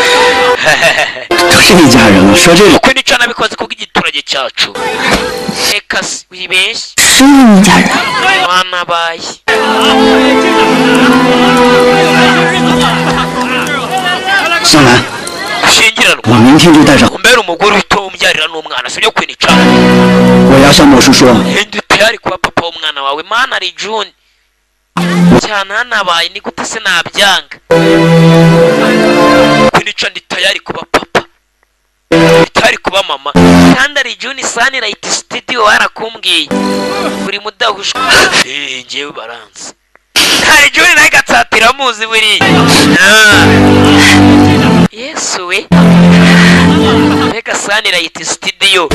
kwinica nabikoze kubw'igiturage cyacu reka wibeshye mana baye ushingiranwa umbere umugore uhita umbyarira n'umwana sibyo kwinica ndi tayari kuba papa w'umwana wawe mana ari John cyane hanabaye ni gute se nabyanga kwinica ndi tayari kuba papa bitari kuba mama kandi ari John Sunlight Studio warakumbwiye buri mudahushwa ngewe baranze hari John nawe gatsatira muzi buri Yesu we Mega Sunlight Studio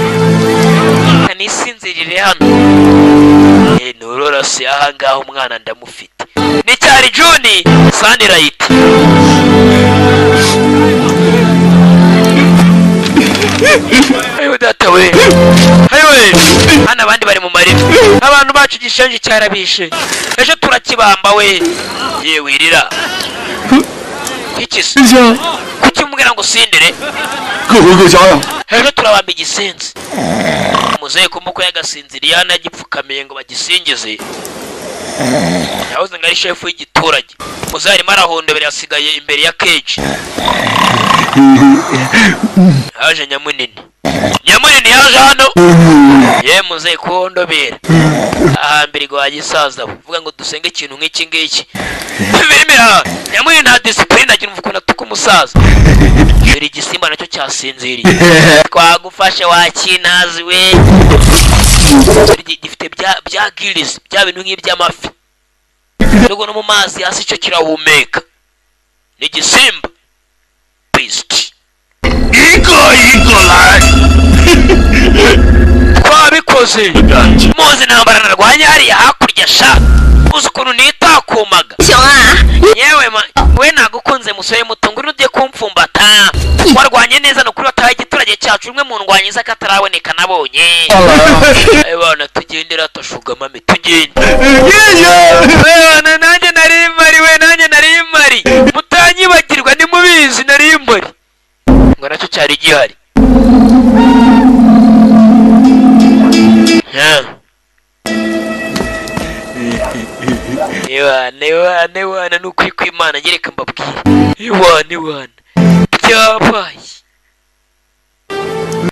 kanisinzirire hano nurora se ahangaho umwana ndamufite ni cyari John Sunlight ayo data we hano abandi bari mu marira abantu bacu gishenje cyarabishe ejo turakibamba we yewe irira ikisi kuki mubwira ngo sindire ejo turabamba igisenzi muzehe kumuko yagasinziriye hano yagipfukamiye ngo bagisingize yahoze ngo ari shefu w'igiturage muzehe arimo arahondobera yasigaye imbere ya keji haje Nyamunini yaje hano ye muzehe kuhondobera ahambere ngo wagisaza uvuga ngo dusenge ikintu nk'iki ngiki birimira Nyamunini nta discipline agira umva ukuntu atuka umusaza dore igisimba nacyo cyasinziriye twagufashe wakinazi we gifite bya gills bya bintu nk'iby'amafi nubwo no mu mazi hasi cyo kirahumeka ni igisimba beast Ego lad. twabikoze muzi ntambara narwanya hariya hakurya sha uzi ukuntu nitakumaga yewe we nagukunze musore muto nguri ugiye kumfumbata warwanye neza no kuri wataye igiturage cyacu umwe mu ndwanyiza kataraboneka nabonye bana tugendera tashuga mame tugende nanjye nari mari mutanyibagirwa ni mubizi nari mari ngo nacyo cyari gihari Ewana nukuri kw'Imana nyereka mbabwire Ewana byabaye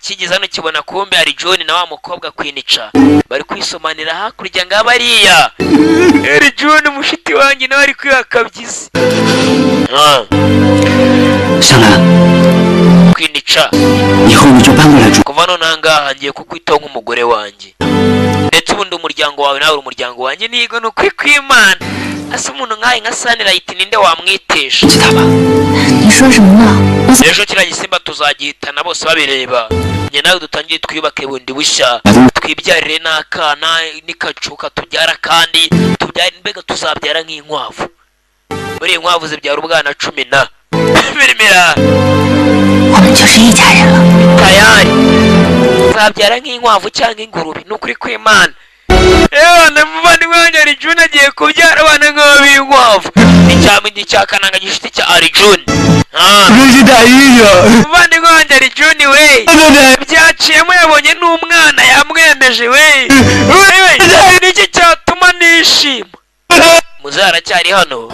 kigeze hano kibona kumbe hari John na wa mukobwa kwinica bari kwisomanira hakurya ngabariya eri John mushiti wanjye nawe ari kwihakabyiza kwinica kuva none ahangaha ngiye kukwitaho nk'umugore wanjye ndetse ubundi umuryango wawe nawe umuryango wanjye nigo nukuri kw'Imana asa umuntu nkaye nka Sunlight ninde wamwitesha ejo kiriya gisimba tuzagihitana bose babireba njye nawe dutangiye twiyubake bundi bushya twibyarire n'akana n'ikacuka tubyara kandi tubyara mbega tuzabyara nk'inkwavu muri inkwavu zibyara ubwana 10 birimira tayari tuzabyara nk'inkwavu cyangwa ingurube nukuri kw'Imana muvandimwe wanjye Arjun agiye kubyara abana nk'ab'inkwavu icyamindi cyakananga gishiti cya Arjun muvandimwe wanjye Arjun we byaciyemo yabonye n'umwana yamwemeje we niki cyatuma nishima muzara cyari hano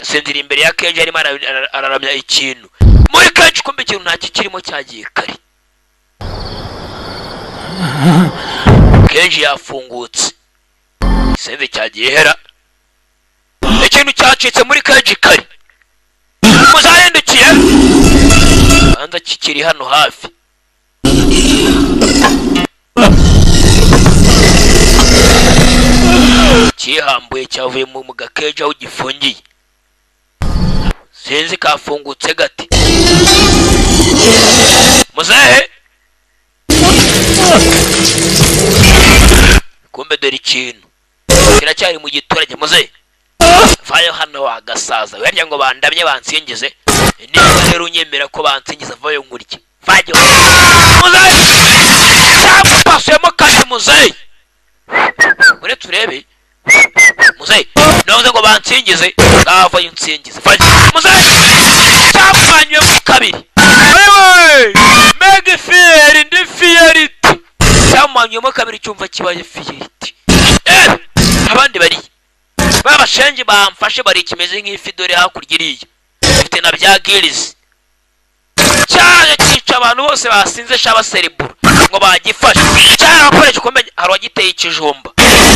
sinzira imbere ya keje arimo araramya ikintu muri keje kumbe ikintu ntacyo kirimo cyagiye kare keje yafungutse sinzi cyagiye hera ikintu cyacitse muri keje kare muzahindukiye banza kikiri hano hafi kihambuye cyavuye mu gakeje aho gifungiye sinzi kafungutse gati muzehe kumbe dore ikintu kiracyari mu giturage muzehe vayo hano wagasaza werya ngo bandamye bansingize niba rero unyemera ko bansingiza vayo nkurye vayo muzehe cyapasuyemo kaje muzehe mure turebe muzehe noze ngo bansingize ngavayo nsingize vayo muzehe cyapanywe kabiri wewe mega fieri ndi fierity cyamanywe kabiri cyumva kibaye fierity abandi bari babashenje bamfashe bari kimeze nk'ifi dore hakurya iriya ifite na bya gills cyane cyica abantu bose basinze shaba cerebral ngo bagifashe cyane akoresha komenya haro giteye ikijumba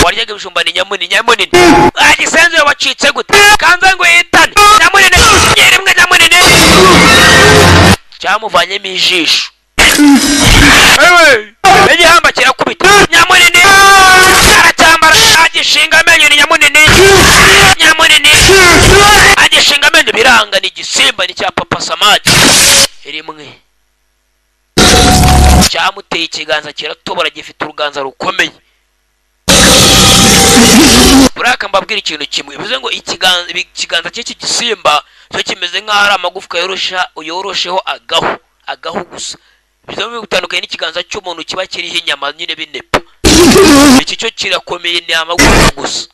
waryaga ibijumba ni nyamunini agisenze wacitse gute kanza ngo yitane nyamunini yerimwe nyamunini cyamuvanyemo ijisho igihamba kirakubita nyamunini aracyambara agishinga amenyo ni nyamunini agishinga amenyo biranga ni igisimba ni cya papa samaki rimwe cyamuteye ikiganza kiratobora gifite uruganza rukomeye buraka mbabwira ikintu kimwe bivuze ngo ikiganza cy'iki gisimba cyo kimeze nk'aho ari amagufwa yorosheho agahu gusa bizamwe gutandukanye n'ikiganza cy'umuntu kiba kiriho inyama nyine binepa iki cyo kirakomeye ni amagufwa gusa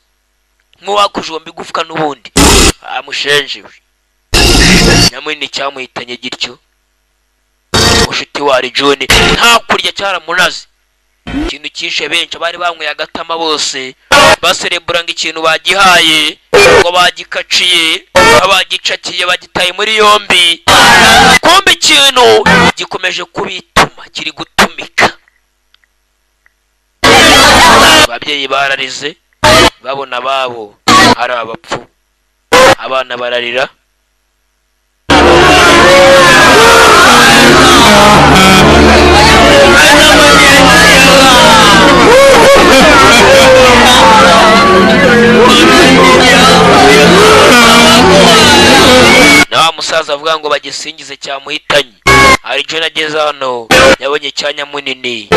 nk'uwakujomba igufwa n'ubundi amushenjewe nyamunini cyamuhitanye gityo mushuti wa Arjun nta kurya cyaramunaze ikintu kishe benshi bari banyweye agatama bose basereburanga ikintu bagihaye ngo bagikaciye bagicakiye bagitaye muri yombi kumbe ikintu gikomeje kubituma kiri gutumika ababyeyi bararize babona babo hari abapfu abana bararira na musaza avuga ngo bagisingize cyamuhitanye. Hari John ageze hano yabonye cya Nyamunini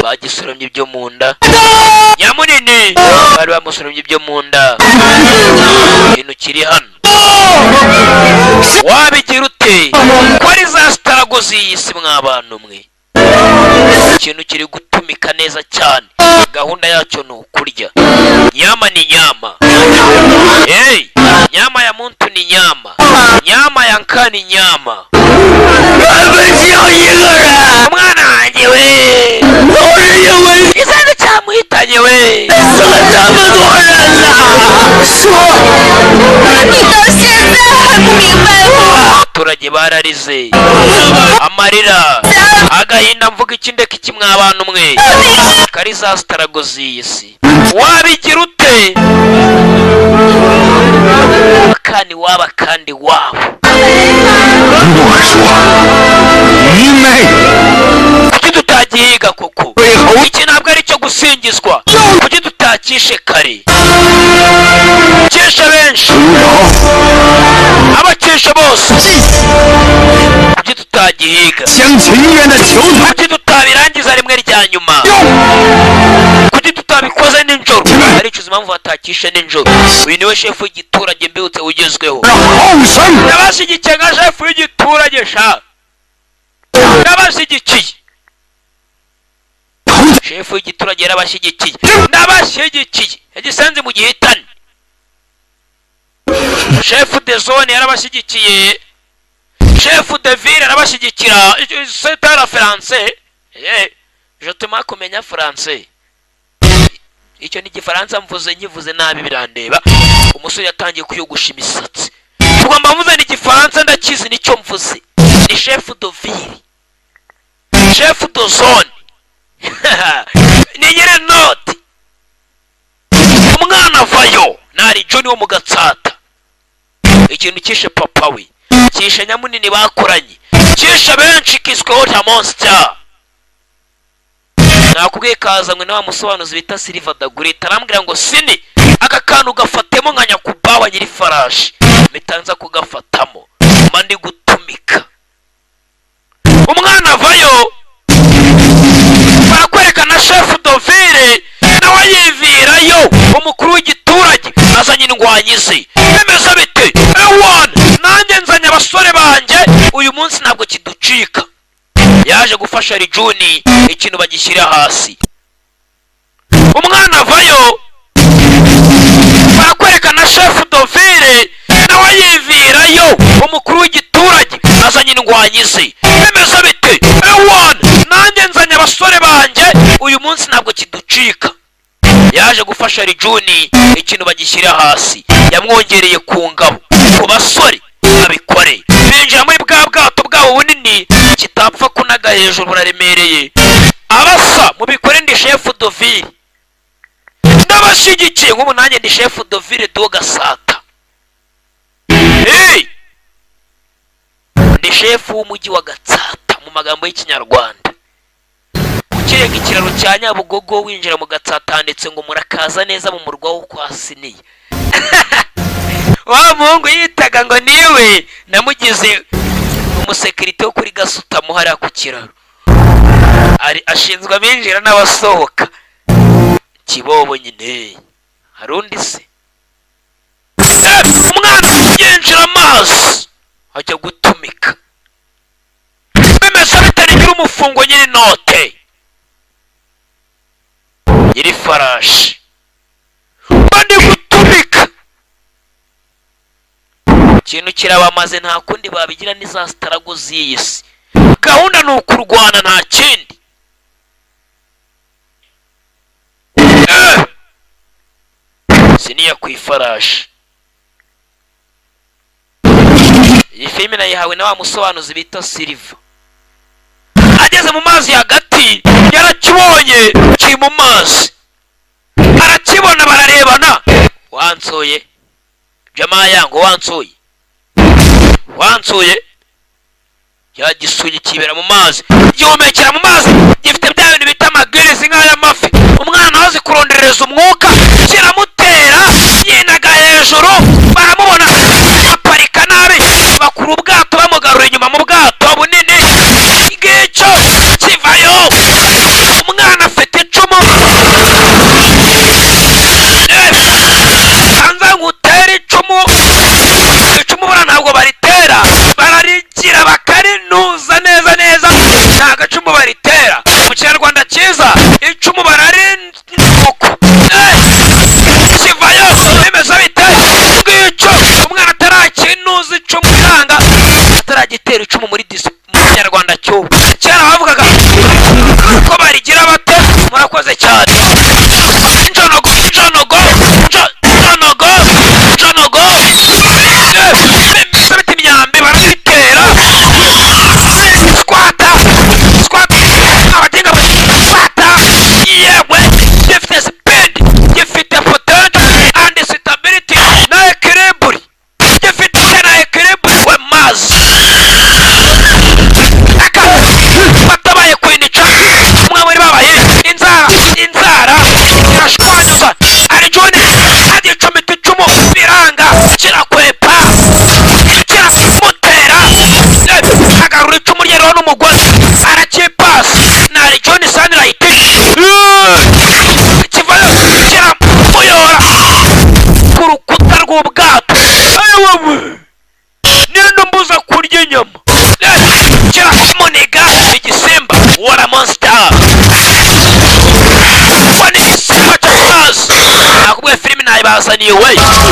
bagisoromye ibyo mu nda. Nyamunini bari bamusoromye ibyo mu nda. Ikintu kiri hano wabigira ute ko ari za starago z'iyisi mw'abantu mwe. Ikintu kiri gutumika neza cyane, gahunda yacyo ni ukurya. Nyama ni nyama. Hey, nyama ya muntu ni nyama, nyama ya nka ni nyama. Umwana wanjye we isanze cyamuhitanye we. Abaturage bararize amarira agahinda, mvuga ikindeka iki mw'abantu mwe, kari za starago z'iyisi. Wabigira ute akani waba kandi wabo. Kuki tutagihiga koko? Iki ntabwo ari cyo gusingizwa. Kuki tutakishe kare? Kesha benshi, abakesha bose. Kuki tutagihiga? Kuki tutabirangiza rimwe rya nyuma? Kuki tutabikoze ninjoro? Aricuza impamvu batakishe ninjoro. Uyu niwe shefu w'igiturage mbibutse ugezweho. Nabashyigikiye nka shefu w'igiturage sha. Nabashyigikiye. Shefu w'igiturage yarabashyigikiye. Nabashyigikiye. Yagisanze mu gihitane. Shefu de zone yarabashyigikiye. Shefu de ville yarabashyigikira. C'est un français. Je te m'a kumenya français. Icyo ni Gifaransa mvuze nyivuze nabi birandeba. Umusore yatangiye kuyogusha imisatsi. Tugomba mvuze ni Gifaransa ndakizi nicyo mvuze. Ni chef de ville, chef de zone. Ni nyere note. Umwana vayo nari John wo mu Gatsata. Ikintu kishe papa we, kishe Nyamunini bakoranye, kishe benshi kisweho ta monster. Nakubwiye kazanywe na wa musobanuzi bita Silva Dagurita, arambwira ngo sini aka kantu gafatemo nka Nyakubawa nyiri farashi, mitanza kugafatamo mandi gutumika. Umwana vayo barakwerekana chef de ville nawe yivirayo, umukuru w'igiturage azanye indwanyi ze. Bemeza bite? Ewan nanjye nzanye abasore banjye uyu munsi ntabwo kiducika. Yaje gufasha Rijuni ikintu bagishyira hasi. Umwana vayo barakwerekana chef de ville nawe yivirayo, umukuru w'igiturage azanye indwanyi ze. Bemeza bite? Ewan nanjye nzanye abasore banjye uyu munsi ntabwo kiducika. Yaje gufasha Rijuni ikintu bagishyira hasi, yamwongereye ku ngabo ku basore abikoreye. Binjira muri bwa bwato bwabo bunini kitapfa kunaga hejuru buraremereye. Abasa mubikore ndi chef de ville. Ndabashyigikiye nk'ubu nanjye ndi chef de ville do Gasata. Hey! Ndi chef w'umujyi wa Gatsata mu magambo y'ikinyarwanda. Ukirega ikiraro cya Nyabugogo winjira mu Gatsata handitse ngo murakaza neza mu murwa wo kwa Siniya. Wa muhungu yitaga ngo niwe namugize umusekirite wo kuri Gasuta muhara ku kiraro. Ari ashinzwe abinjira n'abasohoka. Kibobo nyine. Harundi se. Umwana yinjira amazi ajya gutumika. Bemeza bitarigira umufungo nyiri note. Nyiri farashi. Bandi gutumika. Ikintu kirabamaze nta kundi babigira ni za starago z'iyisi. Gahunda ni ukurwana nta kindi. Siniya ku ifarashi. Iyi filime nayihawe na wa musobanuzi bita Silva. Ageze mu mazi hagati yarakibonye kiri mu mazi. Arakibona bararebana. Wansoye. Jamaa yangu wansoye. Wansoye. yagisuye kibera mu mazi gihumekera mu mazi gifite bya bintu bita amagirizi nk'ay'amafi umwana wazi kurondereza umwuka kiramutera yinaga hejuru baramubona aparika nabi bakura ubwato bamugarura inyuma mu bwato bunini ngicyo kivayo umwana afite icumu hanze ngutera icumu bura ntabwo baritera bararigira bakarinuza neza neza nta gacumu baritera mu kinyarwanda cyiza icumu bararinuka kivayo bimeze bite ngicyo umwana atarakinuza icumu yanga ataragitera icumu muri mu kinyarwanda cy'ubu kera bavugaga ko barigira bate murakoze cyane njonogo njonogo njonogo njonogo sabiti imyambi barabitera squata squata abatinga squata yewe gifite speed gifite potential and stability na equilibrium gifite na equilibrium we mazi batabaye kwinica umwe muri babaye inzara irashwanyuza ari John agicomita icumu biranga kirakwepa kiramutera agarura icumu rye rero n'umugore arakipasi nari John Sunlight kivayo kiramuyora ku rukuta rw'ubwato ayowe ninde mbuza kurya inyama kiramuniga igisimba wara monster wani igisimba cy'amazi nakubwiye filimi nayibazaniye we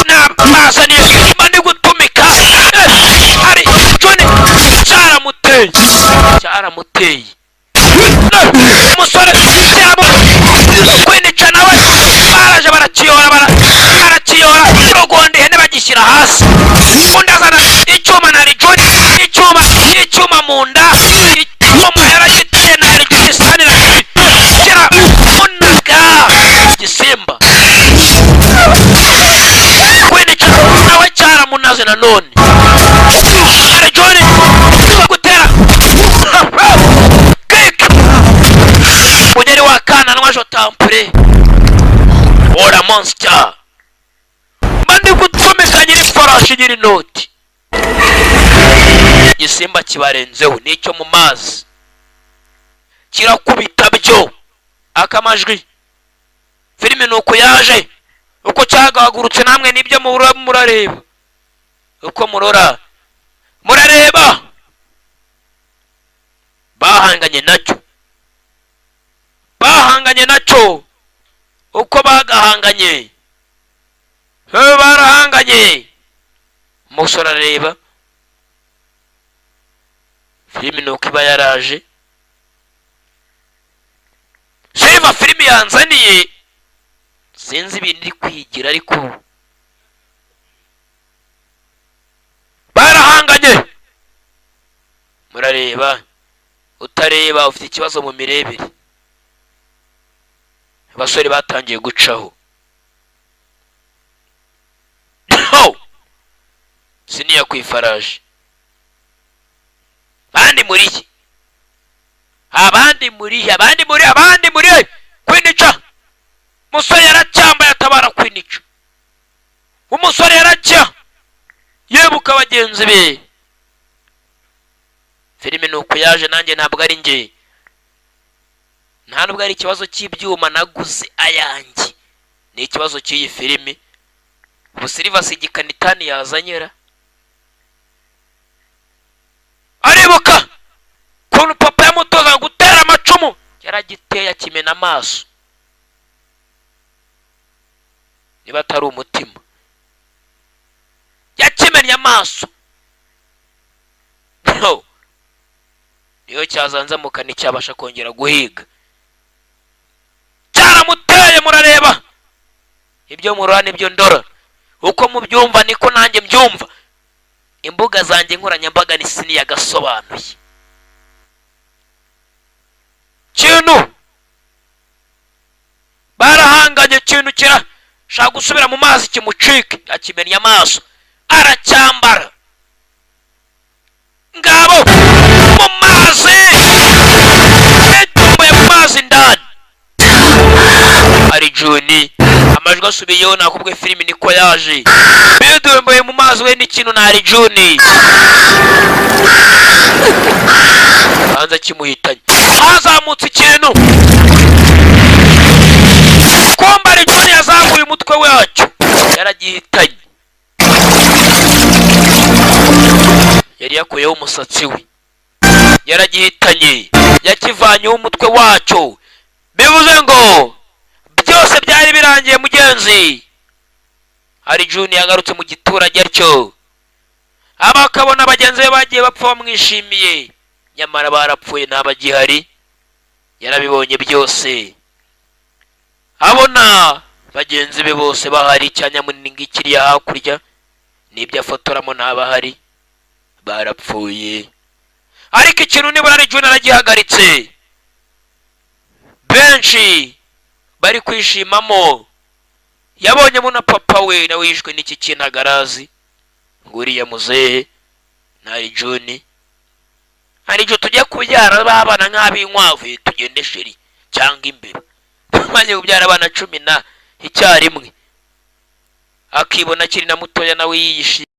nabazaniye mba ndi gutumika hari John cyaramuteye umusore kwinica nawe baraje barakiyora irogonde ihene bagishyira hasi undi azana icyuma nari John icyuma mu nda icyuma yaragiteye nari John Sunlight kiramunaga igisimba kwinica nawe cyaramunaze nanone nari John gutera mugeri wa kana nwajo tampure ora monster bandi gutumika nyiri farashi nyiri noti igisimba kibarenzeho nicyo mu mazi kirakubita byo akamajwi filime nuko yaje uko cyagahagurutse namwe nibyo murareba uko murareba bahanganye nacyo uko bagahanganye barahanganye umusore arareba filime nuko iba yaraje Sheva filime yanzaniye sinzi ibintu iri kwigira ariko barahanganye murareba utareba ufite ikibazo mu mirebere abasore batangiye gucaho siniya kwifaraje abandi muri kwinica umusore yaracyambaye atabara kwinica umusore yaracya yebuka bagenzi be filime nuko yaje nanjye ntabwo ari nge nta nubwo ari ikibazo cy'ibyuma naguze ayanjye ni ikibazo cy'iyi filime ubu Silvers igikanitani yazanyera aribuka kuntu papa yamutoza gutera amacumu yaragiteye akimena amaso niba atari umutima yakimennye amaso niyo cyazanzamuka nticyabasha kongera guhiga cyaramuteye murareba ibyo murora nibyo ndora uko mubyumva niko nanjye mbyumva imbuga zanjye nkoranyambaga ni sini yagasobanuye kintu barahanganye kintu shaka gusubira mu mazi kimucike akimenya amaso aracyambara ngabo hari Juni amajwi asubiyeho nakubwe filimi niko yaje bidumbuye mu mazi we n'ikintu na hari Juni hanze kimuhitanye hazamutse ikintu kumba hari Juni yazamuye umutwe wacyo yaragihitanye yari yakuyeho umusatsi we yaragihitanye yakivanyeho umutwe wacyo bivuze ngo byose byari birangiye mugenzi hari Juni yagarutse mu giturage atyo abakabona bagenzi be bagiye bapfa bamwishimiye nyamara barapfuye ntabagihari yarabibonye byose abona bagenzi be bose bahari cyanya munini ngikiriya hakurya nibyo afotoramo ntabahari barapfuye ariko ikintu nibura hari Juni aragihagaritse benshi bari kwishimamo yabonyemo na papa we nawe yishwe n'iki kintu agarazi nguriya muzehe na hari Juni hari igihe tujya kubyara babana nk'ab'inkwavu tugende sheri cyangwa imbeba bamaze kubyara abana 10 icyarimwe akibona kiri na mutoya nawe yiyishimye